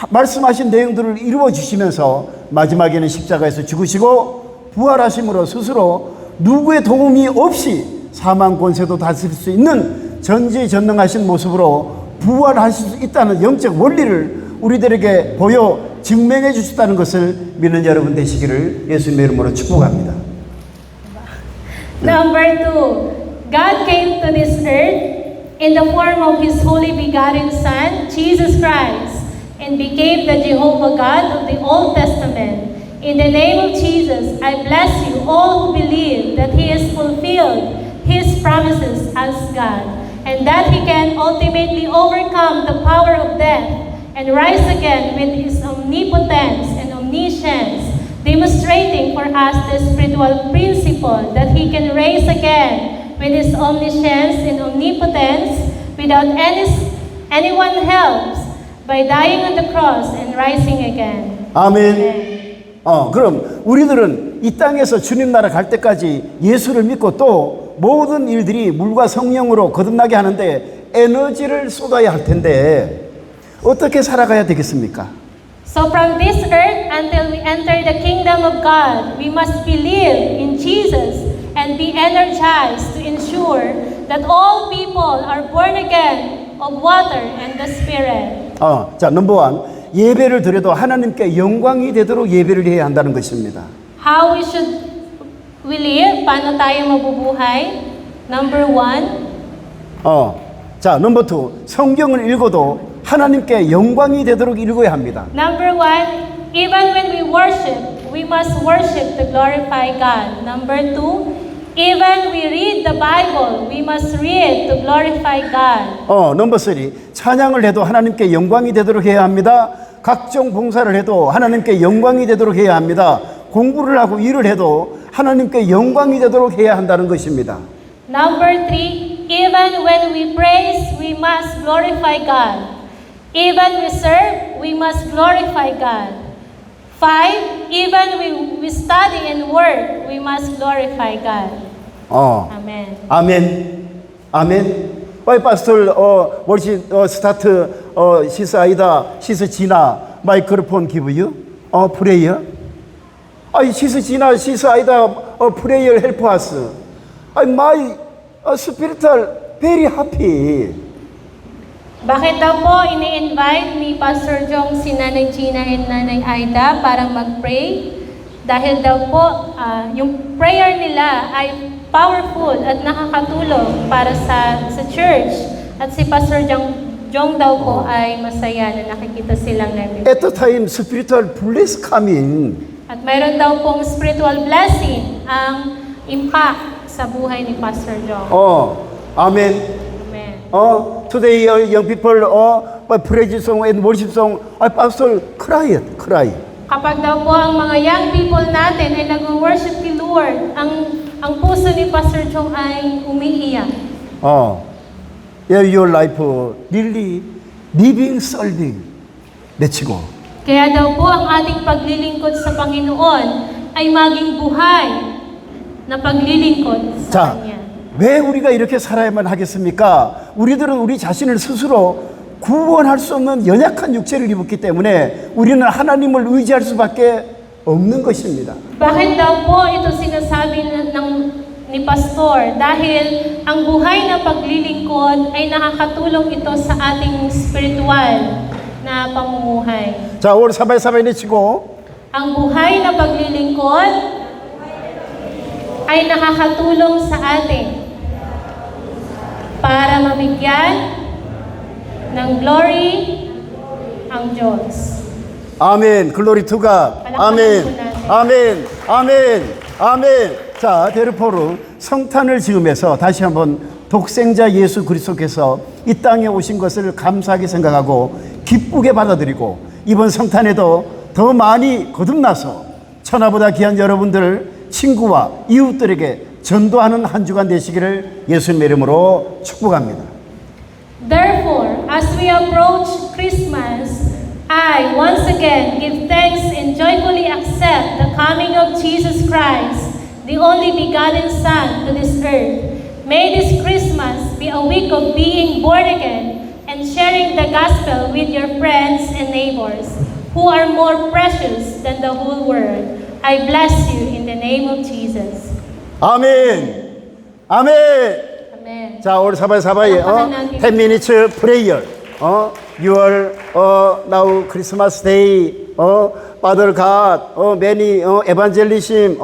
말씀하신 내용들을 이루어 주시면서 마지막에는 십자가에서 죽으시고 부활하심으로 스스로 누구의 도움이 없이 사망 권세도 다스릴 수 있는 전지전능하신 모습으로 부활하실 수 있다는 영적 원리를 우리들에게 보여 증명해 주셨다는 것을 믿는 여러분 되시기를 예수님의 이름으로 축복합니다. Number 2, God came to this earth in the form of His holy begotten Son, Jesus Christ, and became the Jehovah God of the Old Testament. In the name of Jesus, I bless you all who believe that He has fulfilled His promises as God, and that He can ultimately overcome the power of death and rise again with His omnipotence and omniscience, demonstrating for us the spiritual principle that He can raise again with His omniscience and omnipotence without anyone helps by dying on the cross and rising again. 아멘. 그럼 우리들은 이 땅에서 주님 나라 갈 때까지 예수를 믿고 또 모든 일들이 물과 성령으로 거듭나게 하는데 에너지를 쏟아야 할 텐데 어떻게 살아가야 되겠습니까? So from this earth until we enter the kingdom of God, we must believe in Jesus and be energized to ensure that all people are born again of water and the Spirit. 자, 넘버 원. 예배를 드려도 하나님께 영광이 되도록 예배를 해야 한다는 것입니다. How we should live? Paano tayo mabubuhay? Number 1, 자, 넘버 투. 성경을 읽어도 하나님께 영광이 되도록 읽어야 합니다. Number 1, even when we must worship to glorify God. Number 2, even we read the Bible, we must read to glorify God. 넘버 3. 찬양을 해도 하나님께 영광이 되도록 해야 합니다. 각종 봉사를 해도 하나님께 영광이 되도록 해야 합니다. 공부를 하고 일을 해도 하나님께 영광이 되도록 해야 한다는 것입니다. Number 3, even when we praise, we must glorify God. Even we serve, we must glorify God. 5, even we study and work, we must glorify God. Amen. 아멘. 아멘. Why, Pastor, worship start, Sister Aida, Sister Gina, microphone give you? Prayer? Sister Gina, Sister Aida, prayer help us. My spiritual very happy. Bakit daw po ini-invite ni Pastor Jong si Nanay Gina and Nanay Aida para mag-pray? Dahil daw po, yung prayer nila ay powerful at nakakatulong para sa church. At si Pastor Jong daw po ay masaya na nakikita silang namin. At the time, spiritual bliss coming. At mayroon daw pong spiritual blessing ang impact sa buhay ni Pastor Jong. 아멘. Amen. Today young people praise song and worship song. Pastor cry. Kapag daw po ang mga young people natin ay nag-worship kay Lord, ang puso ni Pastor Chong ay umiiyak. Your life really living, serving. 내치고. Kaya daw po ang ating paglilingkod sa Panginoon ay maging buhay na paglilingkod sa 자, Kanya. 왜 우리가 이렇게 살아야만 하겠습니까? 우리들은 우리 자신을 스스로 구원할 수 없는 연약한 육체를 입었기 때문에 우리는 하나님을 의지할 수밖에 없는 것입니다. Bakit daw po ito sinasabi ni Pastor? Dahil ang buhay na paglilingkod ay nakakatulong ito sa ating spiritual na pamumuhay. 자, 오늘 사바이 내치고 Ang buhay na paglilingkod ay nakakatulong sa atin para mabigyan ng glory ang Diyos. 아멘. 글로리 투 갓. 아멘. 아멘. 아멘. 아멘. 자, 데르포르 성탄을 지으면서 다시 한번 독생자 예수 그리스도께서 이 땅에 오신 것을 감사하게 생각하고 기쁘게 받아들이고 이번 성탄에도 더 많이 거듭나서 천하보다 귀한 여러분들 친구와 이웃들에게 전도하는 한 주간 되시기를 예수님의 이름으로 축복합니다. Therefore, as we approach Christmas, I once again give thanks and joyfully accept the coming of Jesus Christ, the only begotten Son to this earth. May this Christmas be a week of being born again and sharing the gospel with your friends and neighbors who are more precious than the whole world. I bless you in the name of Jesus. 아멘. 아멘. Amen. 자, 오늘 사바이 10 minutes prayer. Your now Christmas day. Father God, many evangelism,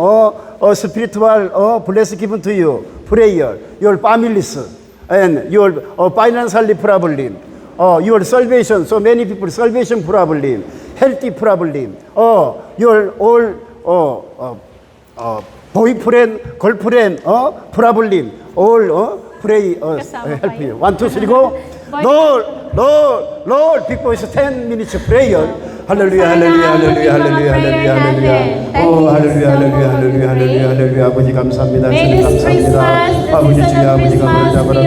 spiritual bless given to you. Prayer. Your families and your financially problem. Your salvation. So many people salvation problem, healthy problem. Your all boyfriend, girlfriend, problem. All pray, help you. 1, 2, 3, go. Lord, big voice, 10 minutes prayer. 할렐루야, 할렐루야, 할렐루야, 할렐루야, 할렐루야, 할렐루야. 할렐루야, 할렐루야, 할렐루야, 할렐루야, 할렐루야. 아버지 감사합니다. 주님 감사합니다. 아버지 주여, 아버지 감사합니다. 아버지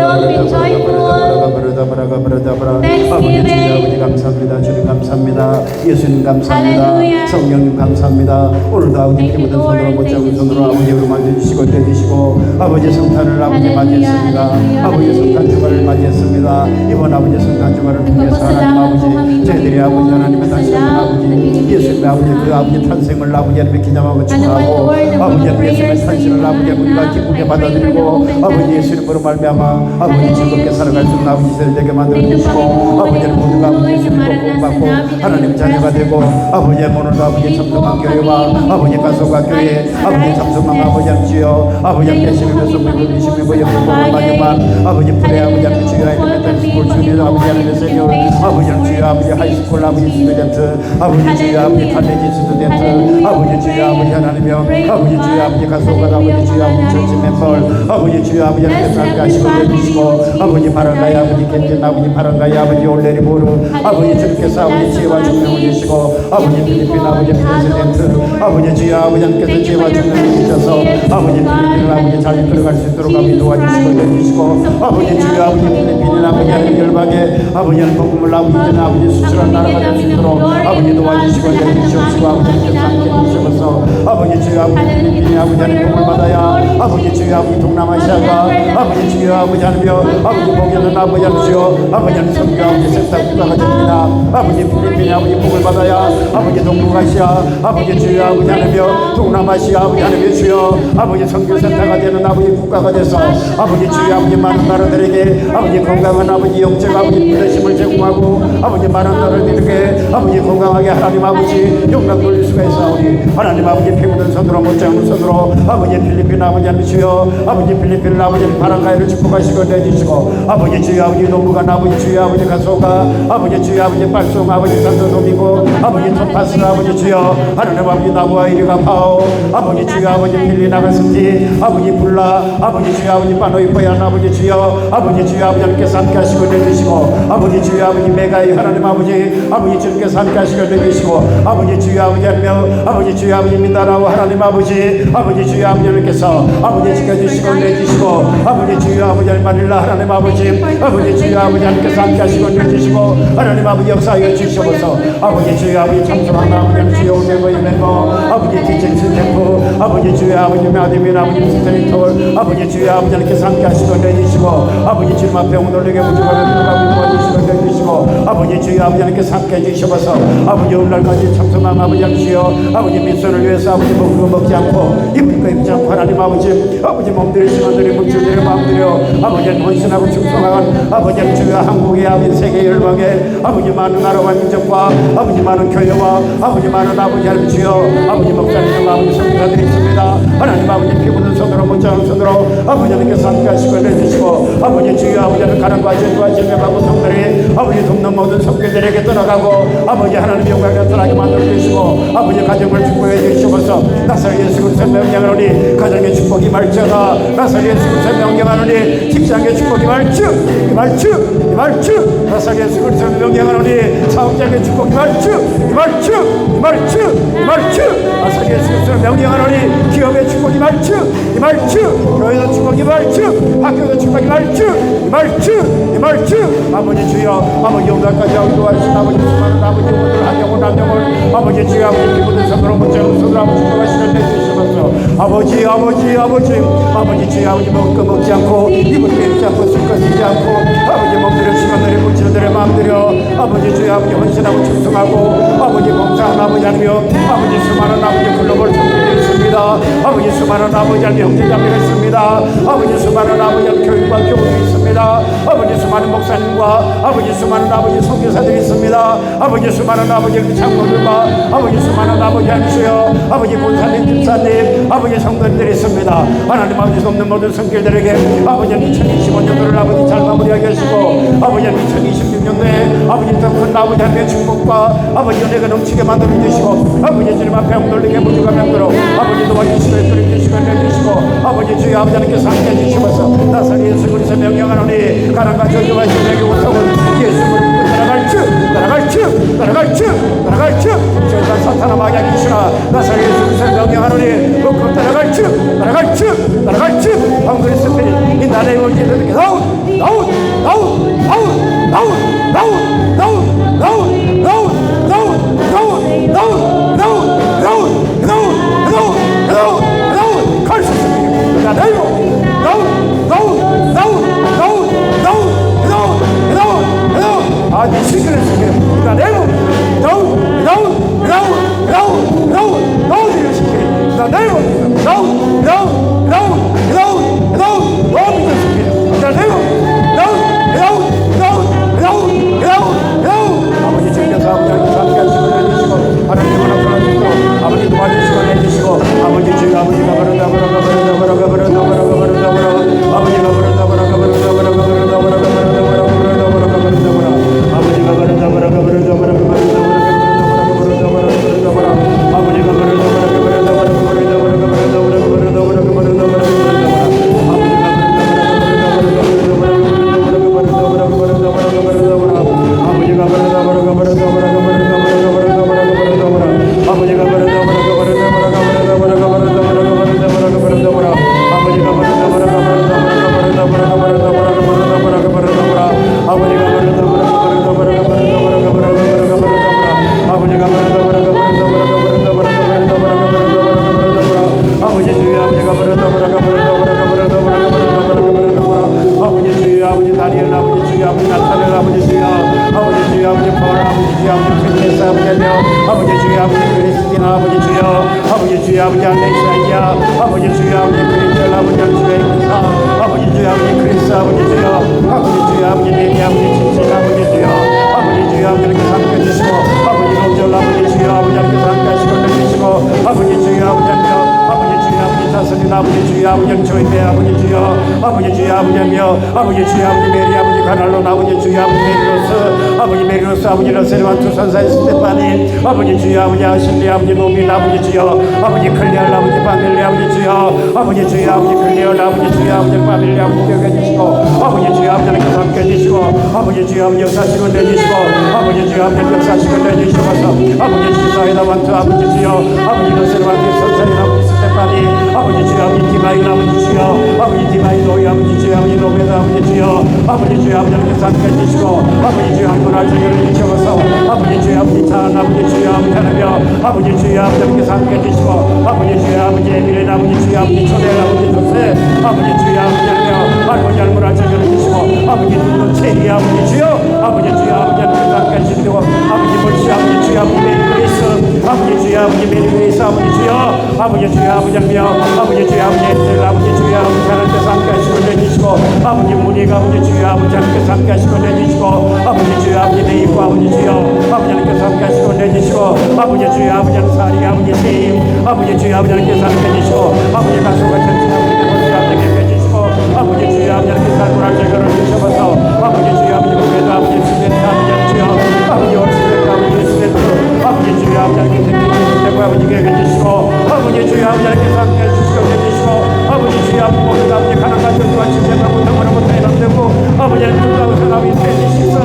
감사합니다. 주님 감사합니다. 예수님 감사합니다. 성령님 감사합니다. 오늘도 아버지 피 묻은 손으로 못잡은 손으로 아버지 우리 만져주시고 떼주시고 아버지 성탄을 아버지 맞이했습니다. 아버지 성탄 주말을 맞이했습니다. 이번 아버지 성탄 주말을 통해서 하나님 아버지 저희들이 아버지 하나님의 다시 한번 아버지 예수님의 아버지 그 아버지 탄생을 아버지 하나님의 기념하고 축하하고 아버지 예수님의 탄생을 아버지 우리가 기쁘게 받아들이고 아버지 예수님으로 말미암아 아버지 즐겁게 살아갈 수 있는 아버지 세대에게 만들어주시고 아버지는 모두가 아버지 예수님을 구원받고 하나님 자녀가 되고 아버지의 오늘도 아버지 참성한 교회와 아버지 가소가 교회 아버지 참성한 아버지 주여 아버지 계시면서 물을 주시고 영광을 마지막 아버지 불의 아버지 하나님 주여 하나님의 스쿨 주님 아버지 하나님의 세뇨 아버지 주여 아버지 하이스쿨 아버지 스튜던트 아버지 주여 아버지 칼레지 스튜던트 아버지 주여 아버지 하나님이여 아버지 주여 아버지 가소가 아버지 주여 아버지 전체 멤버 아버지 주여 아버지 하나님의 삶을 하시고 해주시고 아버지 바람가야 아버지 겐진 아버지 바람가야 아버지 올레리 보루 아버지 주님께서 아버지 지혜와 증명을 주시고 아버지 필리핀 아버지 프레지던트 아버지 주여 아버지 하나님께서 지혜와 증명을 주셔서 아버지 필리핀을 아버지 잘 이끌어갈 수 있도록 아버지 도와주시고 해주시고 아버지 주여 아버지 필리핀은 아버지 하나님 열방에 아버지 하나님 복음을 아버지 아버지 수출한 나라가 될 수 있도록 아버지 도와주시고 해주시옵시고 아버지께서 함께 해주셔서 아버지 주여 아버지 필리핀이 아버지 하나님 복을 받아야 아버지 주여 아버지 동남아시아가 아버지 주여 아버지 하나님이여 아버지 복에는 아버지 하나님이여 아버지 하나님 성교 아버지 sektor 국가가 됩니다. 아버지 필리핀이 아버지 복을 받아야 아버지 동북아시아 아버지 주여 아버지 하나님이여 동남아시아 아버지 하나님의 주여 아버지 선교센터가 되는 아버지 국가가 돼서 아버지 주여 아버지 많은 나라들에게 아버지 건강한 아버지 영적 아버지 부대심을 제공하고 아버지 많은 나라들에게 아버지 건강하게 하나님 아버지 영광 돌릴 수가 있사오니 하나님 아버지 피 묻은 손으로 못지 않은 손으로 아버지 필리핀 아버지 하나님 주여 아버지 필리핀 아버지 바람가이를 축복하시고 내주시고 아버지 주여 아버지 노무관 아버지 주여 아버지 가소가 아버지 주여 아버지 빨송 아버지 산도도미고 아버지 토파스 아버지 주여 하나님 아버지 나무와 이리가 파오 아버지 주여 아버지 필리 나가스티 아버지 불라 아버지 주여 아버지 빠노이포얀 아버지 주여 아버지 주여 아버지 하나님께서 함께 하시고 내주시고 아버지 주여 아버지 메가이 하나님 아버지 주님께서 함께 하시고 내주시고 아버지 주여 아버지 하나님 아버지 주여 아버지 민다라오 하나님 아버지 주여 아버지 하나님께서 아버지 지켜주시고 내주시고 아버지 주여 아버지 마릴라 하나님 아버지 주여 아버지 하나님께서 함께 하시고 내주시고 하나님 아버지 역사하여 주시옵소서 아버지 주여 아버지 참소한 아버지 주여 오메모이 멤버 아버지 디젠스 템프 아버지 주여 아버지 마디민 아버지 스테리톨 아버지 주여 아버지 하나님께서 함께 하시고 내주시고 아버지 주님 앞에 오늘에게 무조건 들어가고 도와주시고 내주시고 아버지 주여 아버지 하나님께서 함께 해주시옵소서 아버지 오늘날까지 참소한 아버지 주여 아버지 미소를 위해서 아버지 먹고 먹지 않고 입을거 입지 않고 하나님 아버지 몸들이 시간들이 물질들이 마음들여 아버지 헌신하고 충성한 아버지 주여 한국의 아버지 세계 열방에 아버지 많은 나라와 민족과 아버지 많은 교회와 아버지 많은 아버지 하나님 주여 아버지 목사님 아버지 성도들이 있습니다 하나님 아버지 피 묻은 손으로 못지 않은 손으로 아버지 하나님께서 함께 하시고 내주시고 아버지 주여 아버지는 가난과 죄와 질병하고 성들이 아버지 돕는 모든 성교들에게 떠나가고 아버지 하나님 영광을 떠나게 만들어 주시고 아버지 가정을 축복해 주시옵소서 나사렛 예수 그리스도의 명령하노니 가정의 축복이 말지어다 나사렛 예수 그리스도의 명령하노니 직장의 축복이 말주 나사렛 예수 그리스도의 명령하노니 사업장의 축복이 말주 나사렛 예수 그리스도의 명령하노니 기업의 축복이 말주 교회의 축복이 말주 학교의 축복이 말주 아버지 주여 아버지 오늘까지 하고 도와주신 아버지 수많은 아버지 오늘 한영혼 아버지 주여 아버지 기분의 손으로 못지않은 손으로 아버지 축복하시는 내주시면서 아버지 주여 아버지 먹을 거 먹지 않고 입을 거 입지 않고 쓸 거 쓰지 않고 아버지 몸들여 시간들여 물질들여 마음들여 아버지 주여 아버지 헌신하고 충성하고 아버지 봉사한 아버지 하나며 아버지 수많은 아버지 글로벌 성도들이 있습니다 아버지 수많은 아버지 하나며 형제자매가 있습니다 아버지 수많은 아버지 하나며 교육과 교육이 있습니다 아버지 수많은 목사님과 아버지 수많은 아버지 선교사들이 있습니다 아버지 수많은 아버지 장로들과 아버지 수많은 아버지 하나주여 아버지 본사님 집사님 아버지 성도들이 있습니다 하나님 아버지 없는 모든 성길들에게 아버지 2025년도를 아버지 잘 마무리하게 하시고 아버지 2026년도에 아버지 더 큰 아버지 하나님의 축복과 아버지 은혜가 넘치게 만들어 주시고 아버지 주님 앞에 엉돌리게 무주가 만들어 아버지 도와주시고 애들을 주시고 내주시고 아버지 주여 아버지 하나님께서 함께 해주시면서 나사렛 예수 그리스도 명령하노니 가난과 저주와 심령의 고통은 예수 그리스도 따라갈즉 저주와 사탄아 마귀의 귀신아 나사렛 예수 그리스도 명령하노니 그 따라갈즉 헝그리 스피릿 in the name of Jesus 갈수 있습니다 아니 시그널 시키는 in the name 아버지 주님께서 아버지를 함께 하시고 내주시고 하나님 하나 아버지 도와주시고 내주시고 아버지 주여 아버지가 버른다 아버지 주여 함께 함께 주시고 아버지 노절 아버지 주여 아버지 함께 함께 하시고 내주시고 주시고 아버지 주여 아버지여 아버지 주여 아버지 다스린 아버지 주여 아버지 조임의 아버지 주여 아버지 주여 아버지며 아버지 주여 아버지 메리 아버지 가날론 아버지 주여 아버지 메리로스 아버지 러셀만 투선사의 스테파니 아버지 주여 아버지 아실리 아버지 노빈 아버지 주여 아버지 클리얼 아버지 바밀리 아버지 주여 아버지 주여 아버지 클리얼 아버지 주여 아버지 바밀리 아버지 되게 해주시고 아버지 주여 아버지는 함께 해주시고 아버지 주여 아버지 역사식을 내주시고 아버지 주여 아버지 역사식을 내주시고서 아버지 주사이다 만투 아버지 주여 아버지 러셀만 투선사의 아버지 스테파니 아버지 주여 아버지 디마인 아버지 주여 아버지 디마인 노이 아버지 주여 아버지 노베드 아버지 주여 아버지 주여 아버지는 함께 해주시고 아버지 주여 한국을 주여 주셔서 아버지 주여 아버지 찬 아버지 주여 아버지 하나며 아버지 주여 아버지께 함께 해주시고 아버지 주여 아버지 에밀린 아버지 주여 아버지 초대 아버지 조세 아버지 주여 아버지 하나며 아버지 할머니 주여 주시고 아버지 눈도 체리 아버지 주여 아버지 주여 아버지 함께 해주시고 아버지 멀시 아버지 주여 아버지 메리그리스 아버지 주여 아버지 메리그리스 아버지 주여 아버지 주여 아버지 하나며 아버지 주여 아버지 엔젤 아버지 주여 아버지 하나님께서 함께 하시고 내주시고 아버지 문희가 아버지 주여 아버지 하나님께서 함께 하시고 내주시고 아버지 주여 아버지 내입고 아버지 주여 아버지 하나님께서 함께 하시고 내주시고 아버지 주여 아버지 사리 아버지 세임 아버지 주여 아버지 하나님께서 함께 해주시고 아버지 가수가 전진 아버지 함께 해주시고 아버지 주여 아버지 하나님께서 살구날 제거를 주셔서 아버지 주여 아버지 무게도 아버지 스멘트 아버지 주여 아버지 얼스멘트 아버지 스멘트 아버지 주여 아버지 하나님께서 대구 아버지께 해주시고 아버지 주여 아버지 하나님께서 함께 해주시고 해주시고 아버지 주여 아버지 모든 아버지 가난 같은 것과 침략하고 덩어리부터 이런되고 아버지 하나님께서 사람이 되시소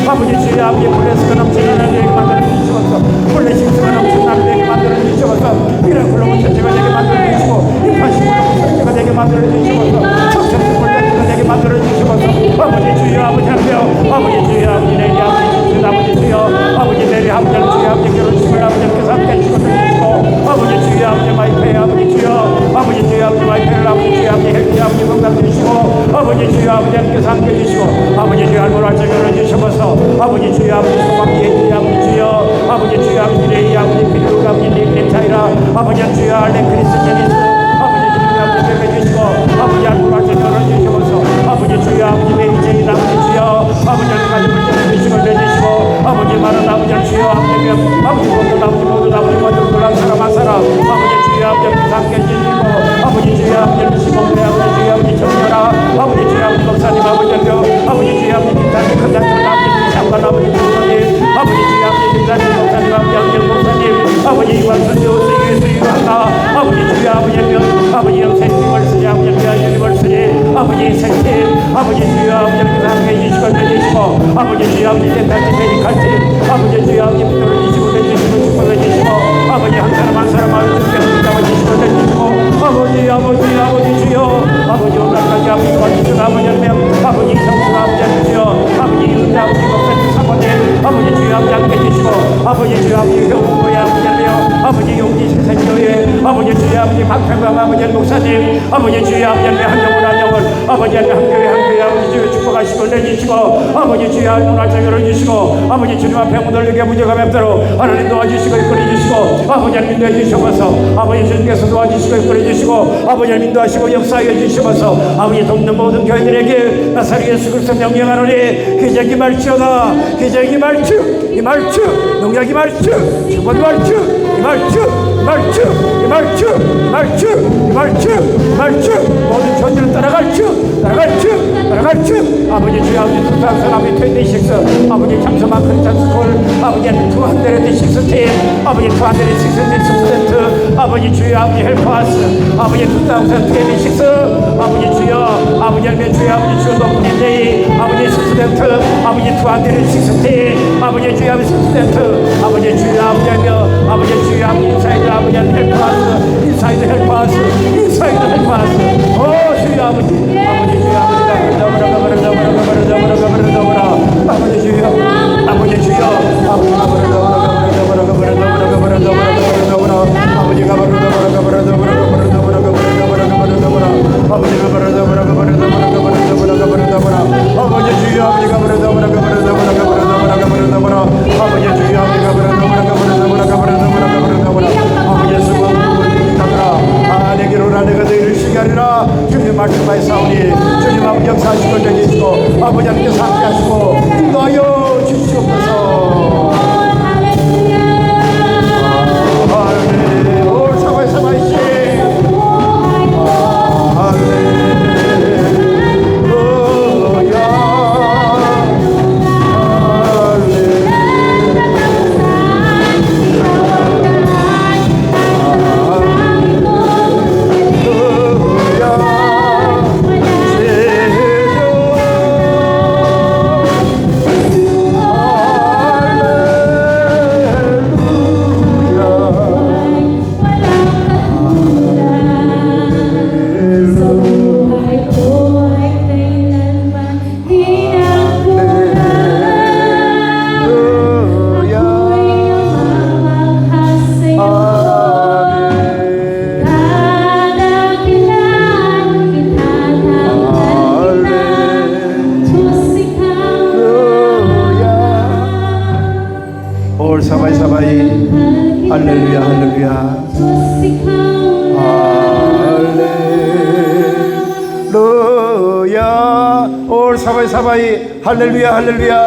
아버지 주여 아버지 블레스가 넘치는 하나님에게 만들어주시옵소서 블레싱스가 넘치는 하나님에게 만들어주시옵소서 미라클로고 천체가 되게 만들어주시고 임파시블로고 천체가 되게 만들어주시옵소서 청천불 되게 만들어주시옵소서 아버지 주여 아버지 하나님 아버지 주여 아버지 내리 아버지 주여 아버지 주여 아버지 내리 아버지 주여 아버지 결혼식을 아버지께서 함께 해주시고 주시고 아버지 주여 아버지 마이페 아버지 주여 아버지 주여 아버지 마이페를 아버지 주여 아버지 헬기 아버지 건강 주시고 아버지 주여 아버지께서 함께 해주시고 아버지 주여 할머니 제거를 주셔서 아버지 주여 아버지 소망기 아버지 주여 아버지 주여 아버지 레이 아버지 비루가 아버지 린타이라 아버지 주여 알레 크리스 제니스 아버지 주여 아버지 해주시고 아버지 할머니 제거를 주셔서 아버지 주여 아버지 메이제인 아버지 주여 아버지 하나님 가지 주시고 내주시고 아버지 많은 아버지 주여 아버지 아버지 모든 아버지 모든 놀란 사람 한 사람 아버지 주여 아버지 함께 해주시고 아버지 주여 아버지 시몬의 아버지 주여 아버지 정렬아 아버지 주여 아버지 목사님 아버지 아버지 주여 아버지 김사님 큰장들 아버지 장관 아버지 부모님 아버지 주여 아버지 김사님 목사님 아버지 목사님 아버지 이완선 요새 예수 이완다 아버지 주여 아버지 영생님을 쓰니 아버지 미아님을 쓰니 아버지 생팀 아버지 주여 아버지 함께 해주시고 내주시고 아버지 주여 아버지 대단히 메디칼팀 아버지 주여 아버지 부도를 주시고 내주시고 축복해주시고 아버지 한 사람 한 사람 아버지 주께서 잡아주시고 내주시고 아버지 주여 아버지 오늘까지 아버지 권지수 아버지 아버지 성수 아버지 주여 아버지 윤자 아버지 목사님 사모님 아버지 주여 아버지 함께 해주시고 아버지 주여 아버지 형부의 아버지 용기 신생교회 아버지 주여 아버지 박평강 아버지 목사님 아버지 주여 아버지 한영원 아버지 한교회 아버지 주여 축복하시고 내주시고 아버지 주여 오늘 저녁을 주시고 아버지 주님 앞에 무널리게 무죄감 없도록 하나님 도와주시고 이끌어주시고 아버지 하나님 인도해 주시면서 아버지 주님께서 도와주시고 이끌어주시고 아버지 하나님 인도하시고 역사해 주시면서 아버지 돕는 모든 교회들에게 나사렛 예수 그리스도 명령하노니 기적이 말지어다 기적이 말주 이 말주 농약이 말주 축복이 말주 이 말주 모든 존재를 따라갈 주 아버지 주여 아버지 투상선 아버지 26 아버지 참소만 크리스찬 스쿨 아버지 236 아버지 266 스튜던트 아버지 주여 아버지 헬퍼스 아버지 2026 아버지 주여 아버지 할매 주여 아버지 주여 높은인데이 아버지 스튜던트 아버지 260 아버지 주여 아버지 스튜던트 아버지 주여 아버지 할매 아버지 주여 아버지 인사이드 아버지 헬퍼스 인사이드 헬퍼스 오 주여 아버지 주여 아버지 아버지 주여 아버지 주여 할렐루야 할렐루야 Diyos ikaw 할렐루야 올 사바이 사바이 할렐루야 할렐루야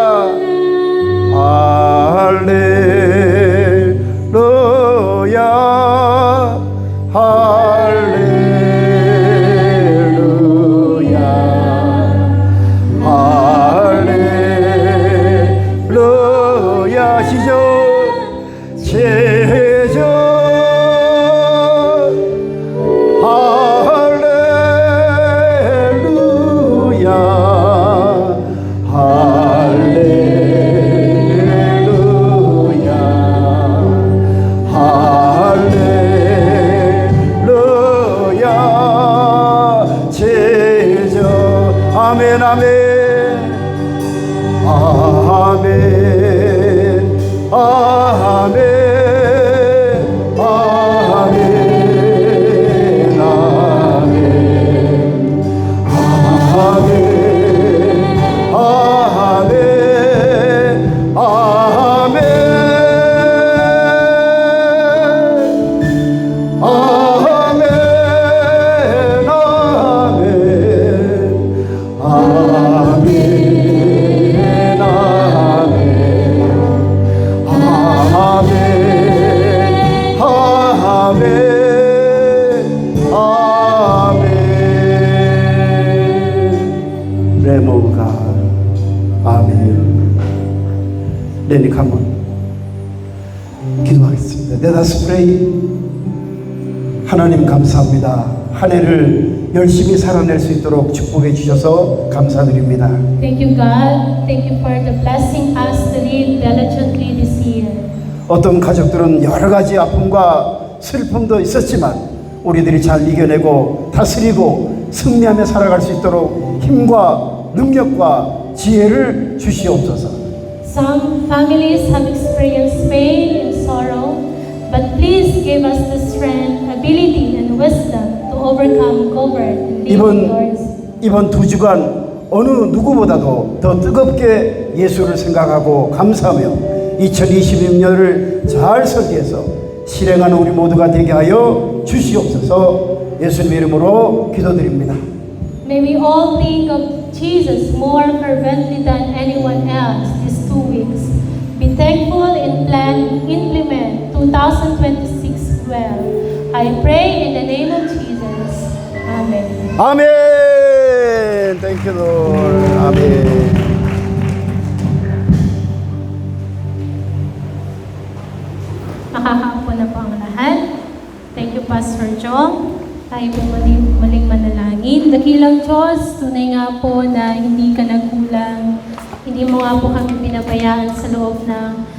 할렐루야 할렐루야 할렐루야 시절 제전 할렐루야 할렐루야 할렐루야 제전 아멘 아멘 아멘 아멘 아멘 아멘 아멘 아멘 레모가 아멘. 레닉 한번 기도하겠습니다. Let us pray. 하나님 감사합니다. 한 해를 열심히 살아낼 수 있도록 축복해 주셔서 감사드립니다. Thank you, God. Thank you for the blessing us to live diligently this year. 어떤 가족들은 여러 가지 아픔과 슬픔도 있었지만 우리들이 잘 이겨내고 다스리고 승리하며 살아갈 수 있도록 힘과 능력과 지혜를 주시옵소서. Some families have experienced pain and sorrow, but please give us the strength, ability, and wisdom to overcome comfort and live yours. 이번 두 주간 어느 누구보다도 더 뜨겁게 예수를 생각하고 감사하며 2026년을 잘 설계해서 실행하는 우리 모두가 되게 하여 주시옵소서. 예수님의 이름으로 기도드립니다. May we all think of Jesus more fervently than anyone else these 2 weeks. Be thankful and implement 2026 well. I pray in the name of Jesus. Amen. 아멘. Thank you, Lord. 아멘. Nakakaupo na po ang lahat. Thank you, Pastor Joe. Tayo po muling manalangin. Dakilang Diyos, tunay nga po na hindi ka nagkulang. Hindi mo nga po kami pinabayaan sa loob ng